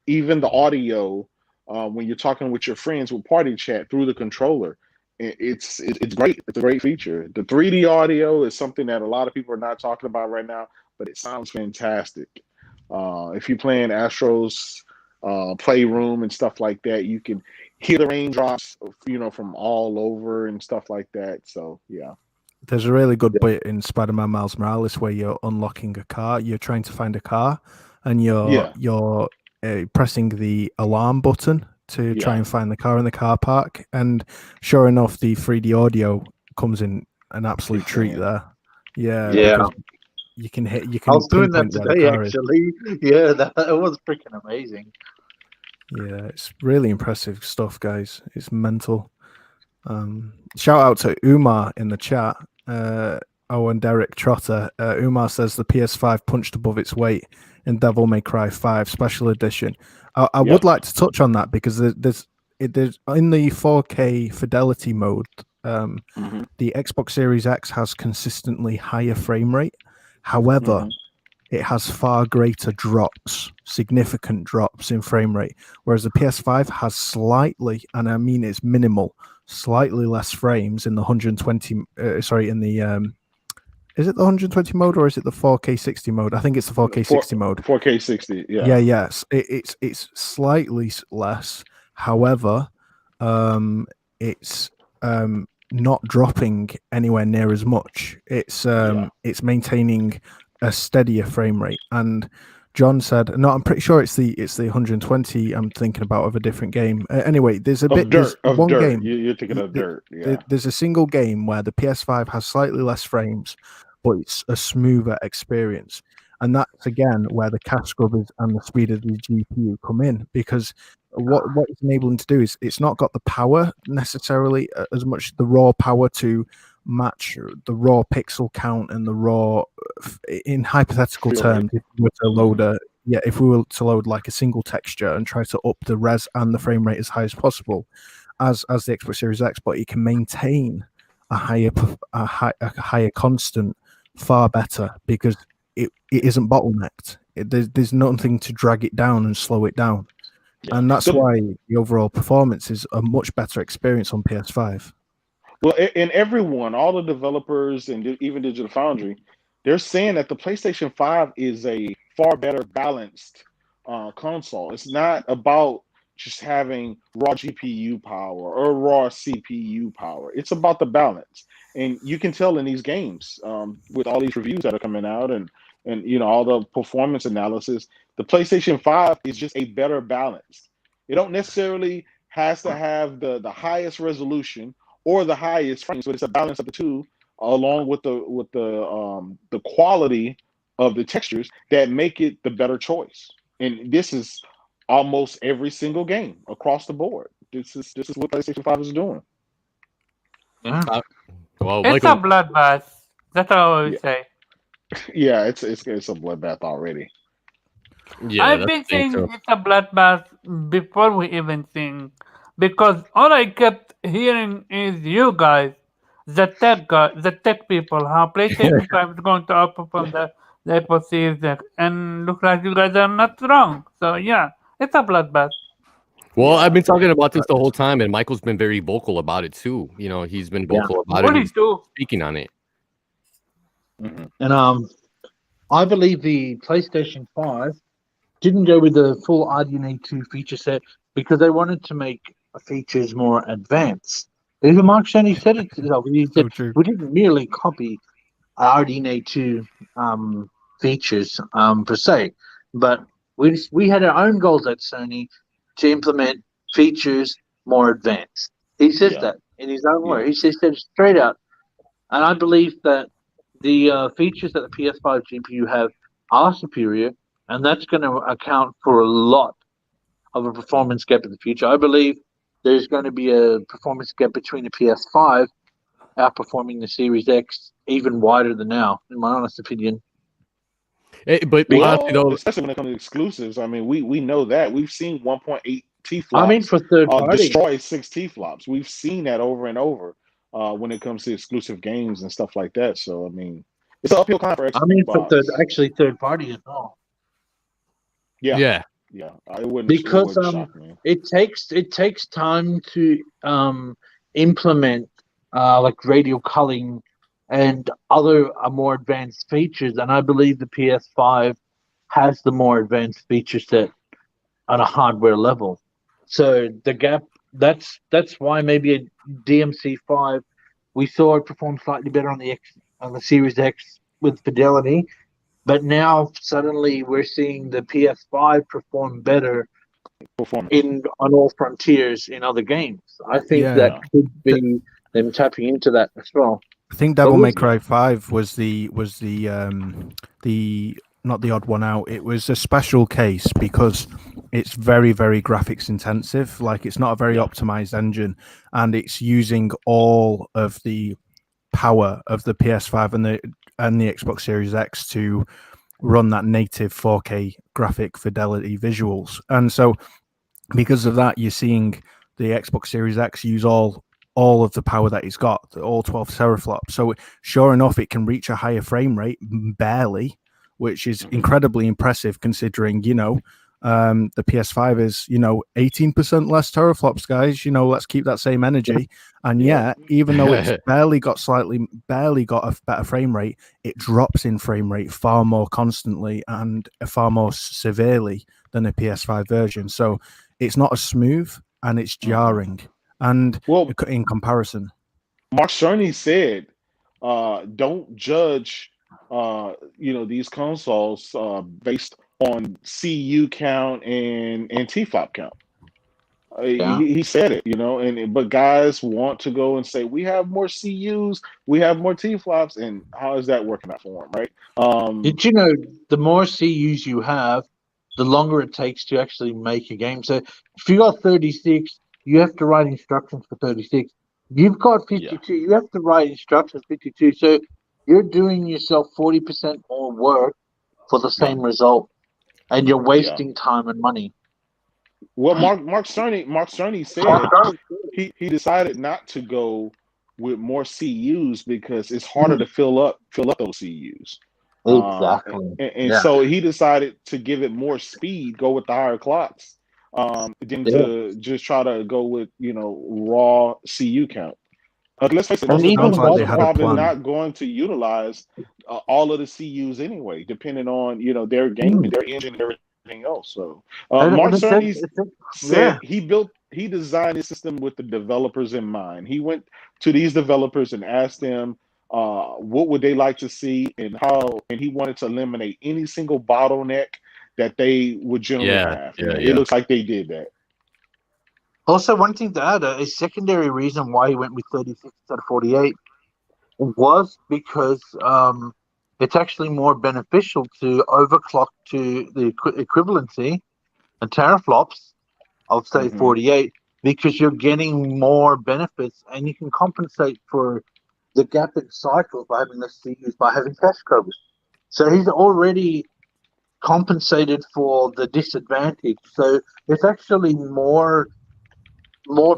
Even the audio, when you're talking with your friends with party chat through the controller, it's great. It's a great feature. The 3D audio is something that a lot of people are not talking about right now, but it sounds fantastic. If you're playing Astro's Playroom and stuff like that, you can hear the raindrops, from all over and stuff like that. So yeah. There's a really good bit in Spider-Man Miles Morales where you're unlocking a car. You're trying to find a car, and you're pressing the alarm button to try and find the car in the car park. And sure enough, the 3D audio comes in an absolute treat there. Yeah. You can hit. You can. I was doing that pinpoint today, actually. Yeah, that was freaking amazing. Yeah, it's really impressive stuff, guys. It's mental. Shout out to Umar in the chat. And Derek Trotter. Umar says the PS5 punched above its weight in Devil May Cry 5 Special Edition. I would like to touch on that because there's in the 4K fidelity mode, the Xbox Series X has consistently higher frame rate. However, it has far greater drops, significant drops in frame rate, whereas the PS5 has slightly, and I mean it's minimal, slightly less frames in the 120. In the is it the 120 mode or is it the 4K 60 mode? I think it's the 4K 60 mode. 4K 60, yeah. Yes. It's slightly less. However, it's not dropping anywhere near as much. It's maintaining a steadier frame rate. And John said, "No, I'm pretty sure it's the 120. I'm thinking about of a different game. Anyway, there's a bit. There's one game. You're thinking of Dirt. Yeah. There's a single game where the PS5 has slightly less frames, but it's a smoother experience. And that's again where the cache scrubbers and the speed of the GPU come in, because what it's enabling to do is it's not got the power necessarily as much, the raw power to match the raw pixel count and the raw, in hypothetical terms, if we were to load like a single texture and try to up the res and the frame rate as high as possible as the Xbox Series X, but it can maintain a higher constant far better because it isn't bottlenecked. There's nothing to drag it down and slow it down. And that's why the overall performance is a much better experience on PS5. Well, and everyone, all the developers and even Digital Foundry, they're saying that the PlayStation 5 is a far better balanced console. It's not about just having raw GPU power or raw CPU power. It's about the balance. And you can tell in these games with all these reviews that are coming out and all the performance analysis, the PlayStation 5 is just a better balance. It don't necessarily has to have the highest resolution or the highest frames, but it's a balance of the two, along with the quality of the textures that make it the better choice. And this is almost every single game across the board. This is what PlayStation 5 is doing. Yeah. Well, it's a bloodbath. That's all I would say. Yeah, it's a bloodbath already. Yeah, I've been saying it's a bloodbath before we even sing, because all I kept hearing is you guys, the tech people, how PlayStation 5 is going to outperform the Xbox Series X, and look like you guys are not wrong. So yeah, it's a bloodbath. Well, I've been talking about this the whole time, and Michael's been very vocal about it too. He's been vocal about it. He's speaking on it. And I believe the PlayStation 5 didn't go with the full RDNA 2 feature set because they wanted to make features more advanced. Even Mark Sony said it himself. He said, we didn't merely copy RDNA 2 features per se, but we had our own goals at Sony to implement features more advanced. He says that in his own way. He said straight out. And I believe that the features that the PS5 GPU have are superior and that's going to account for a lot of a performance gap in the future. I believe there's going to be a performance gap between the PS5 outperforming the Series X even wider than now, in my honest opinion. But honestly, though, especially when it comes to exclusives, I mean, we know that we've seen 1.8 T flops. I mean, for third party, destroy 6 T flops. We've seen that over and over when it comes to exclusive games and stuff like that. So I mean, it's an uphill climb for Xbox. I mean, for third party as well. Yeah. It wouldn't, because shock me. it takes time to implement like radial culling and other more advanced features, and I believe the PS5 has the more advanced feature set on a hardware level. So the gap, that's why maybe a DMC5 we saw it perform slightly better on the Series X with fidelity, but now suddenly we're seeing the PS5 perform better on all frontiers in other games. I think that could be them tapping into that as well. I think Devil May Cry 5 was the not the odd one out. It was a special case because it's very, very graphics intensive. Like, it's not a very optimized engine, and it's using all of the power of the PS5 and the Xbox Series X to run that native 4K graphic fidelity visuals. And so because of that, you're seeing the Xbox Series X use all of the power that it's got, all 12 teraflops. So sure enough, it can reach a higher frame rate, barely, which is incredibly impressive considering, the PS5 is, 18% less teraflops, guys. Let's keep that same energy. And yet, even though it's barely got a better frame rate, it drops in frame rate far more constantly and far more severely than a PS5 version. So it's not as smooth, and it's jarring. And in comparison, Mark Cerny said, don't judge these consoles based on CU count and T-flop count. He said it, but guys want to go and say, we have more CUs, we have more T-flops, and how is that working out for them, right? Did you know the more CUs you have, the longer it takes to actually make a game? So if you got 36, you have to write instructions for 36. You've got 52, you have to write instructions 52. So you're doing yourself 40% more work for the same result, and you're wasting time and money. Well, Mark Cerny said he decided not to go with more CUs because it's harder to fill up those CUs. Exactly. So he decided to give it more speed, go with the higher clocks, than to just try to go with raw CU count. Let's face it, those are probably not going to utilize all of the CUs anyway, depending on their game and their engine and everything else. So Mark Cerny said he designed his system with the developers in mind. He went to these developers and asked them what would they like to see and how, and he wanted to eliminate any single bottleneck that they would generally have. It looks like they did that. Also, one thing to add, a secondary reason why he went with 36 instead of 48 was because it's actually more beneficial to overclock to the equivalency and teraflops of, say, 48, because you're getting more benefits and you can compensate for the gap in cycles by having less CUs, by having cache coverage. So he's already compensated for the disadvantage. So it's actually more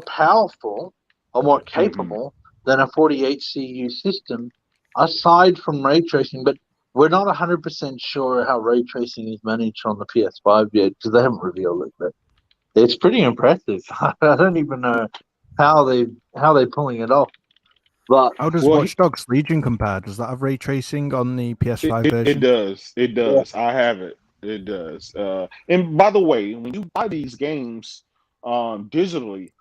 powerful or more capable than a 48 CU system, aside from ray tracing. But we're not 100% sure how ray tracing is managed on the PS5 yet, because they haven't revealed it. But it's pretty impressive. I don't even know how they're pulling it off. But how does Watch Dogs Legion compare? Does that have ray tracing on the PS5 version? It does. I have it. It does. And by the way, when you buy these games digitally,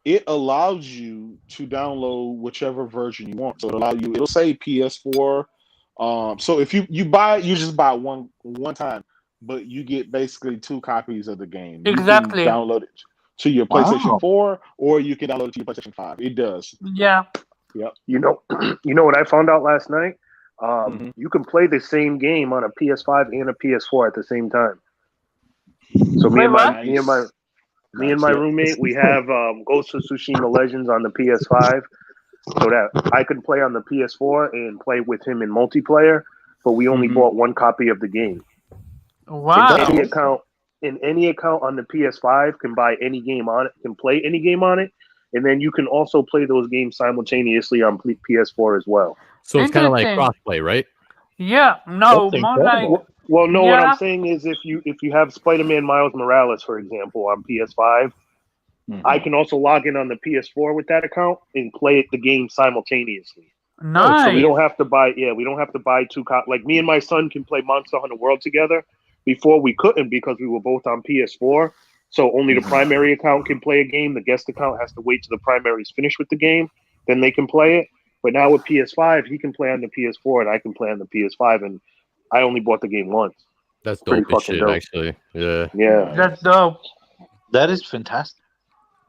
it allows you to download whichever version you want. So it'll say PS4. So if you buy it, you just buy one time, but you get basically 2 copies of the game. Exactly. You can download it to your PlayStation 4, or you can download it to your PlayStation 5. It does. Yeah. Yep. You know what I found out last night? you can play the same game on a PS5 and a PS4 at the same time. So me and my roommate, we have Ghost of Tsushima Legends on the PS5, so that I could play on the PS4 and play with him in multiplayer. But we only bought one copy of the game. Wow! In any account on the PS5 can buy any game on it, can play any game on it, and then you can also play those games simultaneously on PS4 as well. So it's kind of like crossplay, right? Yeah, no, more like. Well, no. What I'm saying is, if you have Spider-Man Miles Morales, for example, on PS5, I can also log in on the PS4 with that account and play the game simultaneously. Nice. So we don't have to buy. Yeah, we don't have to buy two. Like me and my son can play Monster Hunter World together. Before we couldn't because we were both on PS4. So only the primary account can play a game. The guest account has to wait till the primary is finished with the game. Then they can play it. But now with PS5, he can play on the PS4 and I can play on the PS5. And I only bought the game once. That's dope as shit, actually. Yeah. Yeah. That's dope. That is fantastic.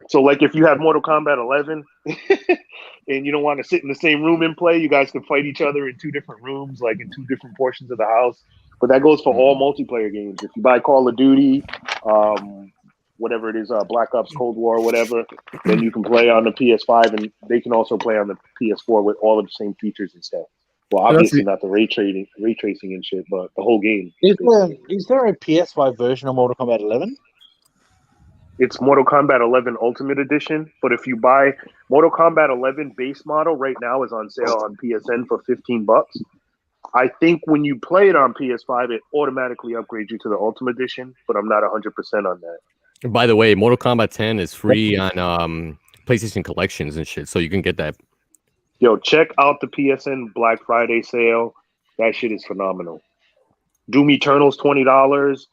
So, like, if you have Mortal Kombat 11 and you don't want to sit in the same room and play, you guys can fight each other in two different rooms, like in two different portions of the house. But that goes for all multiplayer games. If you buy Call of Duty, whatever it is, Black Ops, Cold War, whatever, then you can play on the PS5, and they can also play on the PS4 with all of the same features and stuff. Well, obviously not the ray tracing and shit, but the whole game. Is there a PS5 version of Mortal Kombat 11? It's Mortal Kombat 11 Ultimate Edition, but if you buy Mortal Kombat 11 base model right now is on sale on PSN for $15. I think when you play it on PS5, it automatically upgrades you to the Ultimate Edition, but I'm not 100% on that. By the way, Mortal Kombat 10 is free on PlayStation Collections and shit, so you can get that. Yo, check out the PSN Black Friday sale. That shit is phenomenal. Doom Eternal's $20.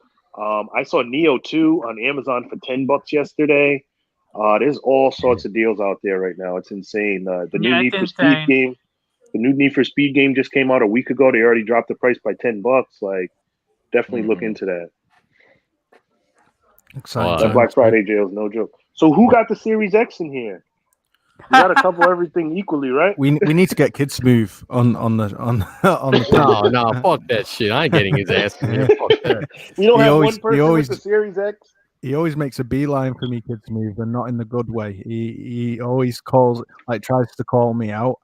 I saw Neo 2 on Amazon for $10 yesterday. There's all sorts of deals out there right now. It's insane. The new Need for Speed game. The new Need for Speed game just came out a week ago. They already dropped the price by $10. Like, definitely look into that. Exciting. That Black Friday deal is no joke. So who got the Series X in here? We got to couple everything equally, right? We need to get Kids Move on the No, fuck that shit. I ain't getting his ass in here. Fuck that. We don't have one person with the Series X. He always makes a beeline for me, Kids Move, and not in the good way. He always tries to call me out,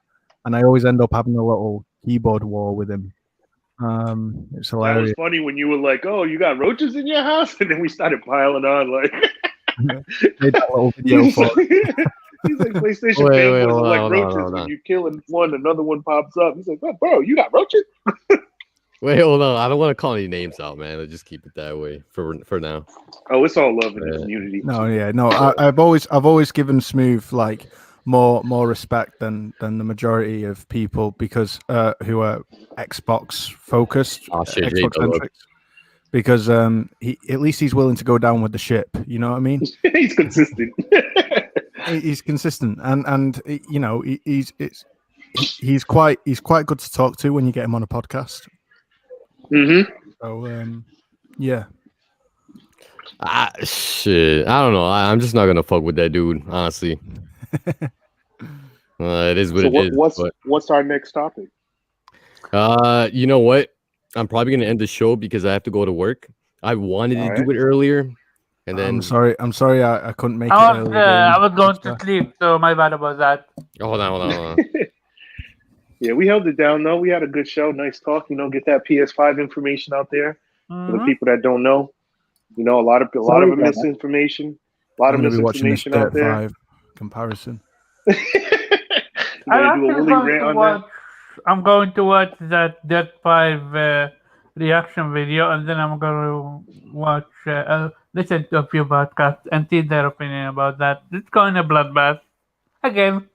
and I always end up having a little keyboard war with him. It's hilarious. That was funny when you were like, "Oh, you got roaches in your house," and then we started piling on. Like, made that little video for he's like, PlayStation fanboys are like roaches. When you kill one, another one pops up. He's like, "Oh, bro, you got roaches?" Wait, hold on. I don't want to call any names out, man. Let's just keep it that way for now. Oh, it's all love in the community. I've always given Smooth like more respect than the majority of people because who are Xbox focused, Xbox centric. Because he at least he's willing to go down with the ship. You know what I mean? He's consistent. He's consistent, and you know he's quite good to talk to when you get him on a podcast. Mm-hmm. So yeah. Shit. I don't know. I'm just not gonna fuck with that dude, honestly. It is what it is. What's our next topic? You know what? I'm probably gonna end the show because I have to go to work. I wanted to do it earlier, and then I'm sorry. I couldn't make it. I was going to sleep, so my bad about that. Hold on. Yeah, we held it down though. We had a good show. Nice talk. You know, get that PS5 information out there for the people that don't know. You know, a lot of misinformation. A lot of misinformation out there. 5 comparison. I'm going to watch that Death 5 reaction video, and then I'm going to watch, listen to a few podcasts and see their opinion about that. It's going to bloodbath again.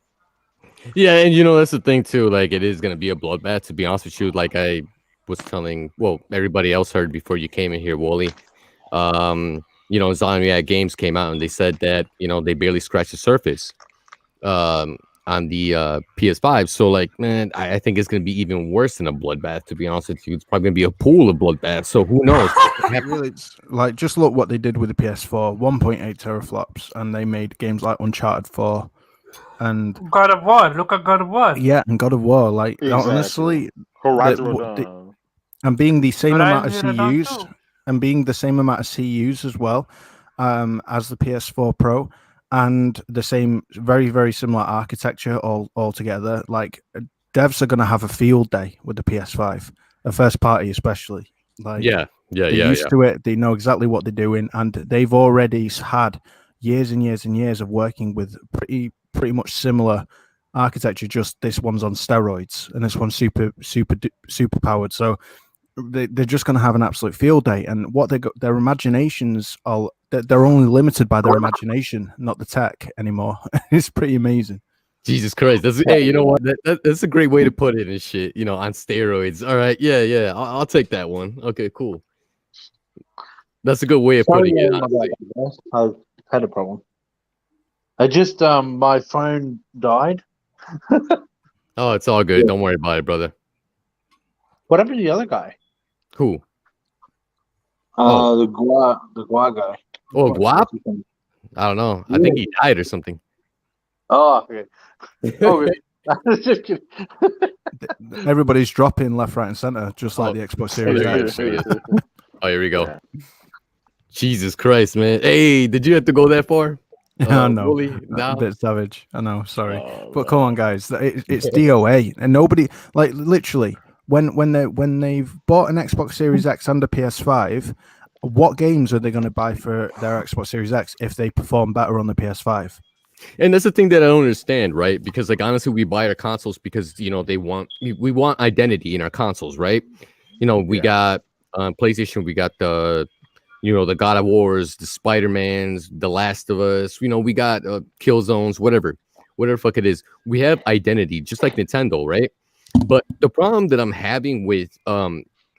Yeah, and you know that's the thing too. Like, it is gonna be a bloodbath. To be honest with you, like I was telling, everybody else heard before you came in here, Wally. You know, Zomniac Games came out and they said that they barely scratched the surface on the PS5. So, like, man, I think it's gonna be even worse than a bloodbath. To be honest with you, it's probably gonna be a pool of bloodbath. So who knows? Really, like, just look what they did with the PS4, 1.8 teraflops, and they made games like Uncharted 4. And God of War, look at God of War. Yeah, and God of War, like, honestly, and being the same amount of CUs, as well as the PS4 Pro, and the same very, very similar architecture all together. Like, devs are going to have a field day with the PS5, a first party especially. Like, they're used to it. They know exactly what they're doing, and they've already had years and years and years of working with pretty much similar architecture. Just this one's on steroids, and this one's super powered. So they're just going to have an absolute field day. And what their imaginations are, they're only limited by their imagination, not the tech anymore. It's pretty amazing. Jesus Christ. Hey, you know what? That's a great way to put it and shit, you know, on steroids. All right. Yeah. I'll take that one. Okay, cool. That's a good way of putting it. I've had a problem. I just, my phone died. Oh, it's all good. Don't worry about it, brother. What happened to the other guy? Who? The Gua guy. Oh, Guap? I don't know. I think he died or something. Oh, okay. Just kidding. Everybody's dropping left, right, and center, just like the Xbox Series X. Oh, here we go. Yeah. Jesus Christ, man. Hey, did you have to go that far? I know. A bit savage. I know. Sorry. But come on, guys. It's DOA. And nobody, like, literally, when they've bought an Xbox Series X and a PS5, what games are they going to buy for their Xbox Series X if they perform better on the PS5? And that's the thing that I don't understand, right? Because, like, honestly, we buy our consoles because, you know, we want identity in our consoles, right? You know, we got PlayStation, we got the God of Wars, the Spider-Mans, the Last of Us, you know, we got Killzones, whatever fuck it is. We have identity, just like Nintendo, right? But the problem that I'm having with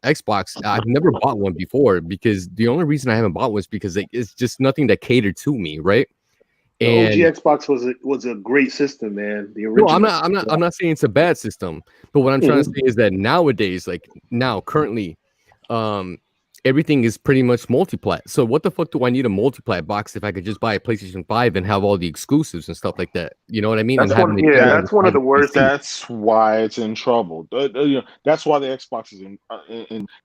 Xbox, I've never bought one before, because the only reason I haven't bought one is because it's just nothing that catered to me, right? And the OG Xbox was a great system, man. The original. No, I'm not saying it's a bad system, but what I'm trying to say is that nowadays, currently, everything is pretty much multiplat. So what the fuck do I need a multiplat box if I could just buy a PlayStation 5 and have all the exclusives and stuff like that? You know what I mean? That's one of the worst. That's why it's in trouble. That's why the Xbox is in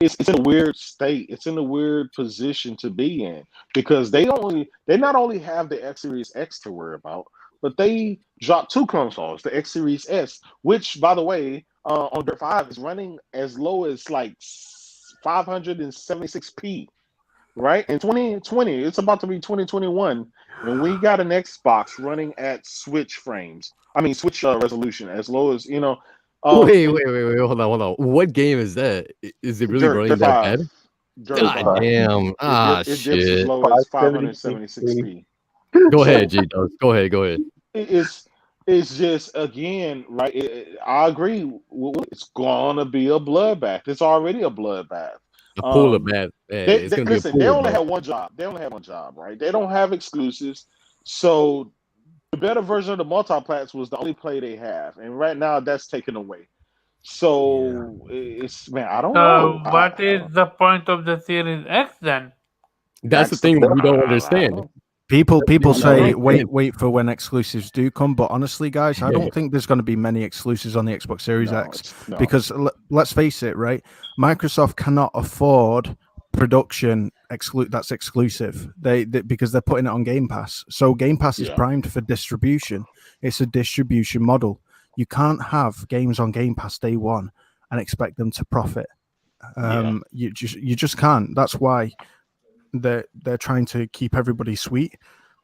it's in a weird state. It's in a weird position to be in, because they not only have the X Series X to worry about, but they dropped two consoles, the X Series S, which, by the way, on their 5 is running as low as like 576p, right? In 2020, it's about to be 2021, and we got an Xbox running at Switch resolution, as low as, you know. Wait, hold on. What game is that? Is it really running that bad? God damn! It dips as low as 576p. Go ahead, G-Dubs. Go ahead. It's just, again, right? I agree. It's gonna be a bloodbath. It's already a bloodbath. A pool of bad. They only have one job, right? They don't have exclusives. So the better version of the multiplats was the only play they have, and right now that's taken away. So I don't know. What is the point of the Series X then? That's the thing that we don't understand. People say wait for when exclusives do come, but honestly, guys, I don't think there's going to be many exclusives on the Xbox Series X, because let's face it, right? Microsoft cannot afford production that's exclusive. Because they're putting it on Game Pass. So Game Pass is primed for distribution. It's a distribution model. You can't have games on Game Pass day one and expect them to profit. You just can't. That's why they're trying to keep everybody sweet.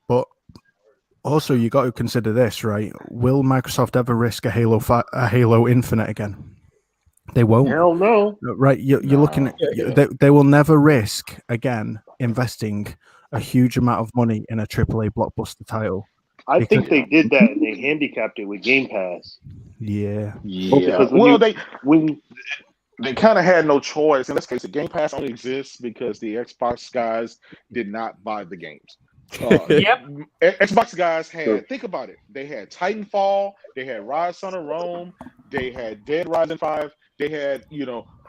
But also, you got to consider this, right? Will Microsoft ever risk a Halo Infinite again? They won't. Hell no. Right? You're looking at they will never risk again investing a huge amount of money in a AAA blockbuster title. I think they did that, and they handicapped it with Game Pass. Yeah. Well, they kind of had no choice. In this case, the Game Pass only exists because the Xbox guys did not buy the games. Xbox guys had, think about it, they had Titanfall, they had Rise Son of Rome, they had Dead Rising 5, they had,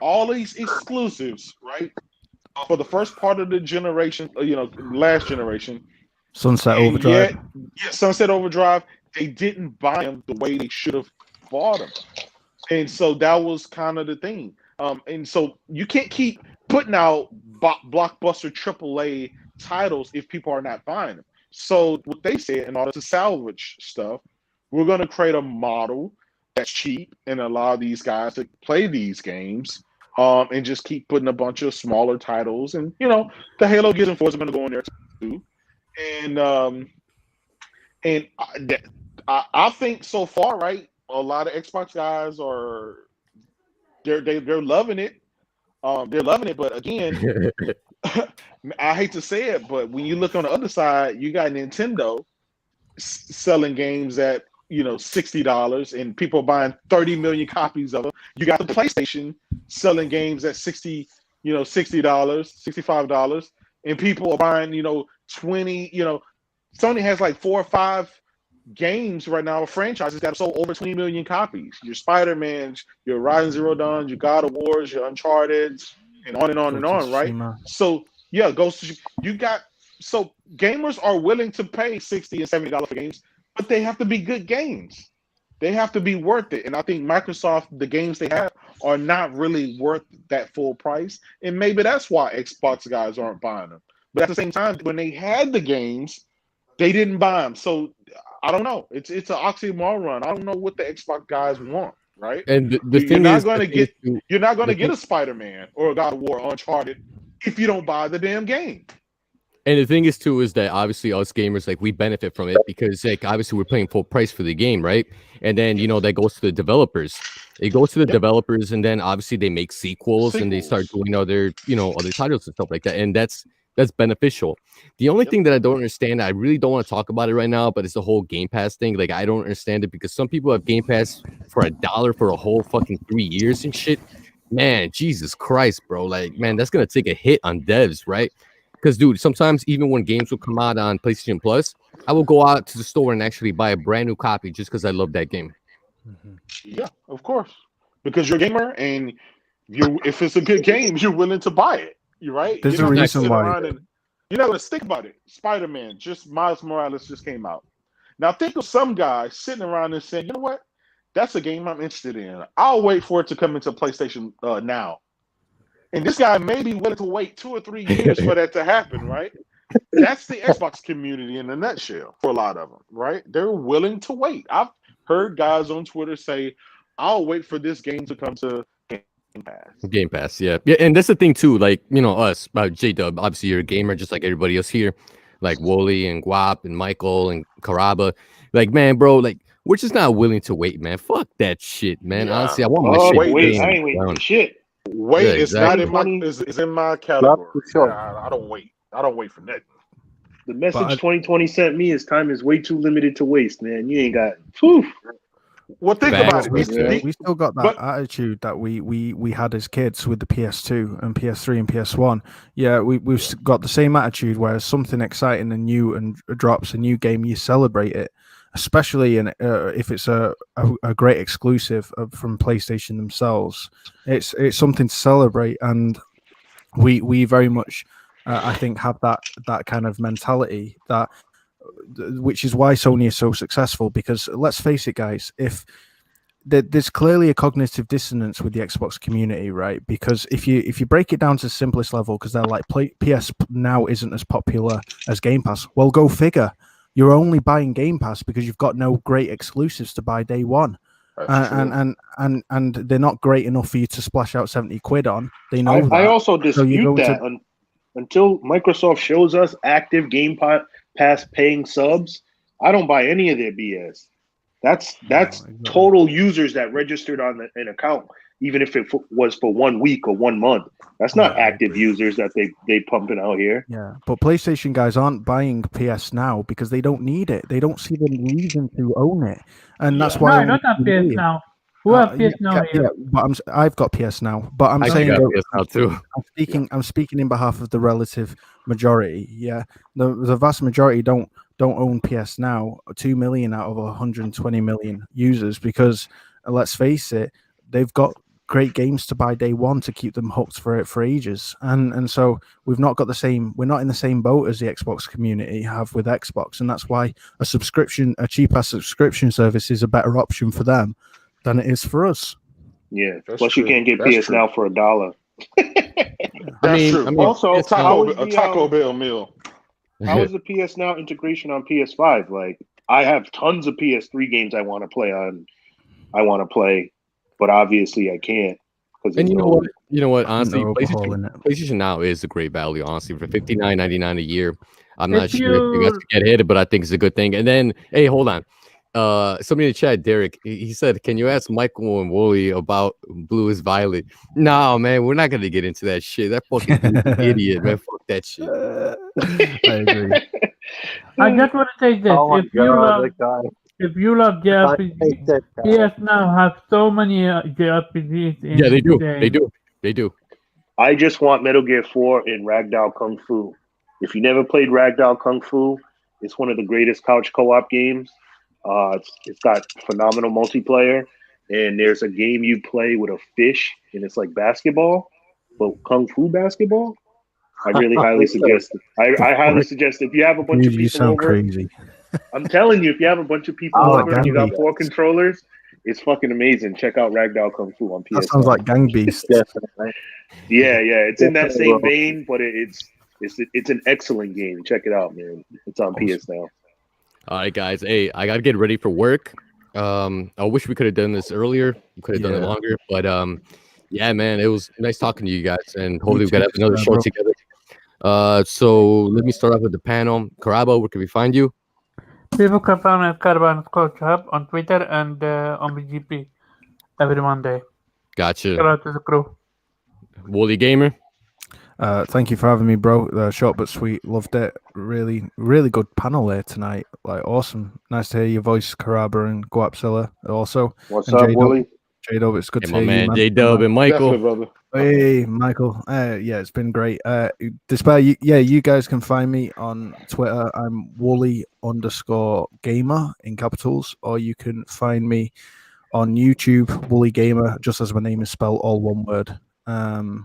all these exclusives, right? For the first part of the generation, last generation. Sunset Overdrive. Sunset Overdrive, they didn't buy them the way they should have bought them. And so that was kind of the thing. And so you can't keep putting out blockbuster AAA titles if people are not buying them. So what they said, in order to salvage stuff, we're going to create a model that's cheap and allow these guys to play these games, and just keep putting a bunch of smaller titles. And the Halo Gears and Forza are going to go in there too. And I think so far, right? A lot of Xbox guys they're loving it. They're loving it, but again, I hate to say it, but when you look on the other side, you got Nintendo selling games at $60, and people buying 30 million copies of them. You got the PlayStation selling games at $60, $65, and people are buying 20. Sony has like 4 or 5 games right now, franchises that have sold over 20 million copies. Your Spider-Mans, your Horizon Zero Dawn, your God of Wars, your Uncharted, and on and on and on, right? So yeah, so gamers are willing to pay $60 and $70 for games, but they have to be good games. They have to be worth it. And I think Microsoft, the games they have are not really worth that full price. And maybe that's why Xbox guys aren't buying them. But at the same time, when they had the games, they didn't buy them. So I don't know. It's an oxymoron. I don't know what the Xbox guys want, right? And the thing is, you're not going to get a Spider-Man or a God of War or Uncharted if you don't buy the damn game. And the thing is too is that obviously us gamers, like, we benefit from it because, like, obviously we're paying full price for the game, right? And then that goes to the developers. It goes to the developers, and then obviously they make sequels and they start doing other titles and stuff like that, and that's beneficial. The only thing that I don't understand, I really don't want to talk about it right now, but it's the whole Game Pass thing. Like, I don't understand it because some people have Game Pass for $1 for a whole fucking 3 years and shit. Man, Jesus Christ, bro! Like, man, that's gonna take a hit on devs, right? Because, dude, sometimes even when games will come out on PlayStation Plus, I will go out to the store and actually buy a brand new copy just because I love that game. Yeah, of course. Because you're a gamer, and if it's a good game, you're willing to buy it. You're right. There's a reason why. You're not going to think about it. Spider-Man, Miles Morales just came out. Now think of some guy sitting around and saying, you know what? That's a game I'm interested in. I'll wait for it to come into PlayStation now. And this guy may be willing to wait 2 or 3 years for that to happen, right? That's the Xbox community in a nutshell for a lot of them, right? They're willing to wait. I've heard guys on Twitter say, I'll wait for this game to come to Game Pass, yeah. And that's the thing too, like, us, J-Dub, obviously you're a gamer just like everybody else here, like Wooly and Guap and Michael and Karaba. Like, man, bro, like, we're just not willing to wait, man. Fuck that shit, man. Yeah. Honestly, I want my shit. Wait, I ain't waiting for shit. Wait, it's not in my is in my category. Sure. I don't wait. I don't wait for nothing. The message 2020 sent me is time is way too limited to waste, man. You ain't got. Whew. Well, think about it. We still got that attitude that we had as kids with the PS2 and PS3 and PS1. Yeah, we've got the same attitude where something exciting and new and drops a new game, you celebrate it, especially if it's a great exclusive from PlayStation themselves. It's something to celebrate, and we very much, I think, have that kind of mentality which is why Sony is so successful. Because let's face it, guys, if there's clearly a cognitive dissonance with the Xbox community, right? Because if you break it down to the simplest level, because they're like, PS now isn't as popular as Game Pass. Well, go figure. You're only buying Game Pass because you've got no great exclusives to buy day one. And they're not great enough for you to splash out 70 quid on. They know that. I also dispute that until Microsoft shows us active Game Pass paying subs. I don't buy any of their BS. That's total users that registered on an account, even if it was for 1 week or 1 month. That's not active users that they pumping out here. Yeah, but PlayStation guys aren't buying PS Now because they don't need it. They don't see the reason to own it, and that's why. No, I don't have PS Now. Who have PS Now here? Yeah, but I've got PS Now. But I'm saying PS Now too. I'm speaking in behalf of the relative majority. Yeah, the vast majority don't own PS Now. 2 million out of 120 million users, because let's face it, they've got great games to buy day one to keep them hooked for ages, and so we're not in the same boat as the Xbox community have with Xbox, and that's why a cheaper subscription service is a better option for them than it is for us. Yeah. That's Plus, true. you can't get That's PS true. now for $1. That's true. Also, PS Now- how how was is a the, Taco Bell meal? How is the PS Now integration on PS5? Like, I have tons of PS3 games I want to play on. But obviously I can't because And you know what? You know what? I think Honestly, they're overhauling it. PlayStation Now is a great value. Honestly, for $59.99 a year, I'm If not sure if you guys you can get hit, but I think it's a good thing. And then, hey, hold on. Somebody in the chat, Derek, he said, "Can you ask Michael and Wooly about Blue is Violet?" No, man, we're not gonna get into that shit. That fucking dude's an idiot, man. Fuck that shit. I agree. I just want to say this: Oh my if you god, love, that guy! if you love I hate JRPG, that guy. PS now has so many JRPGs in Yeah, they do. game. They do. They do. I just want Metal Gear 4 and Ragdoll Kung Fu. If you never played Ragdoll Kung Fu, it's one of the greatest couch co-op games. It's got phenomenal multiplayer, and there's a game you play with a fish, and it's like basketball, but Kung Fu basketball. I really highly suggest it. I highly suggest if you have a bunch of You people sound over. crazy. I'm telling you, if you have a bunch of people Oh, over and you got Gangbeasts. 4 controllers, it's fucking amazing. Check out Ragdoll Kung Fu on PS5. That sounds like Gang Beasts. Definitely. Yeah, it's in that Definitely same will. vein, but it's an excellent game. Check it out, man. It's on PS now. All right, guys. Hey, I gotta get ready for work. I wish we could have done this earlier. We could have done it Yeah. longer, but yeah, man, it was nice talking to you guys, and hopefully we too, could have another show bro. together. So let me start off with the panel. Karabo, where can we find you? People can find me at Caravan Coach Hub on Twitter and on BGP every Monday. Gotcha. Shout out to the crew. Wooly Gamer. Thank you for having me, bro. Short but sweet. Loved it. Really, really good panel there tonight. Like, awesome. Nice to hear your voice, Karaba and Guapzilla. Also, What's and up, J-Dub. Wooly? J-Dub, it's good Hey, to my hear man, you, man. J-Dub and Michael. Definitely, brother. Hey, Michael. Yeah, it's been great. Despite you guys can find me on Twitter. I'm Wooly_gamer in capitals, or you can find me on YouTube, Wooly Gamer, just as my name is spelled, all one word.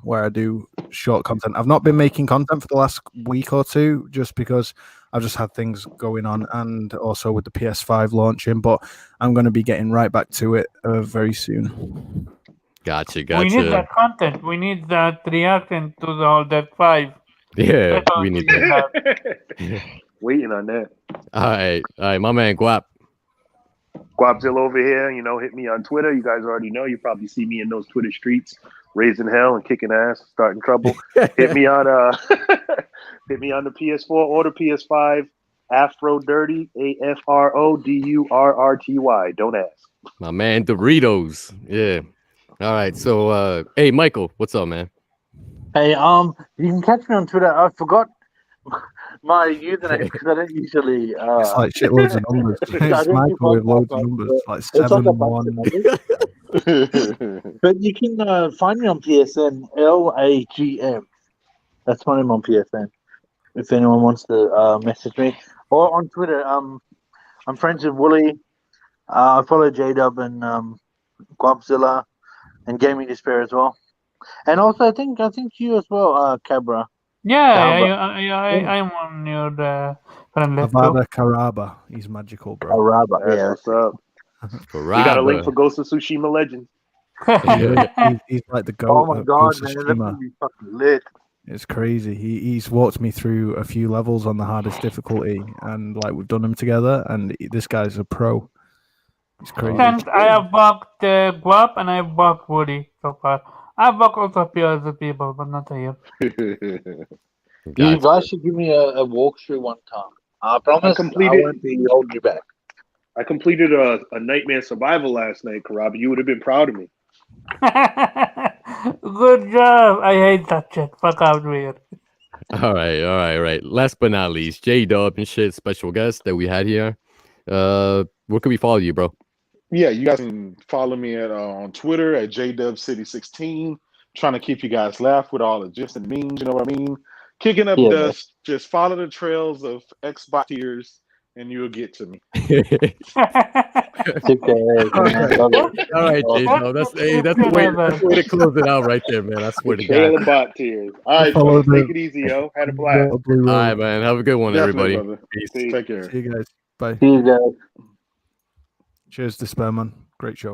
Where I do short content. I've not been making content for the last week or two, just because I've just had things going on, and also with the PS5 launching. But I'm going to be getting right back to it very soon. Gotcha. We need that content. We need that reaction to the whole Dead 5. Yeah, That's all we need we that. have. Waiting on that. All right, my man Guap. Guapzilla over here, hit me on Twitter. You guys already know. You probably see me in those Twitter streets, raising hell and kicking ass, starting trouble. Hit me on hit me on the PS4 or the PS5. Afro Dirty, AFRODURRTY. Don't ask. My man Doritos. Yeah. All right. So hey Michael, what's up, man? Hey, you can catch me on Twitter. I forgot my username because I don't usually. It's like shitloads of numbers. It's Michael with loads of numbers, like It's like 7, a bunch 1. of numbers. But you can find me on PSN, LAGM. That's my name on PSN. If anyone wants to message me, or on Twitter, I'm friends with Wooly. I follow J-Dub and Guapzilla and Gaming Despair as well. And also, I think you as well, Cabra. I'm on your friend list too. Avada Karaba. He's magical, bro. Karaba, That's what's up. We got a link for Ghost of Tsushima Legends. He's like the goat. Oh my god, Ghost of man, that Tsushima. movie's fucking lit. It's crazy. He's walked me through a few levels on the hardest difficulty, and like we've done them together. And this guy's a pro. It's crazy. And I have bugged Guap and I have bugged Woody so far. I've bugged also a few other people, but not him. You guys should give me a walkthrough one time. I promise I won't be holding you back. I completed a Nightmare Survival last night, Karaba. You would have been proud of me. Good job. I hate that shit. Fuck out weird. All right. Last but not least, J-Dub and shit, special guest that we had here. Where can we follow you, bro? Yeah, you guys can follow me on Twitter at JDubCity16. Trying to keep you guys laugh with all the gifs and memes, you know what I mean? Kicking up dust. Just follow the trails of Xbox tears, and you'll get to me. All right, J-Dub. That's the way to close it out right there, man. I swear to Trail God. of bot tears. All right, folks, take it easy, yo. Had a blast. All right, man. Have a good one, Definitely, everybody. brother. Peace. Take care. See you guys. Bye. See you guys. Cheers, Despair Man. Great show.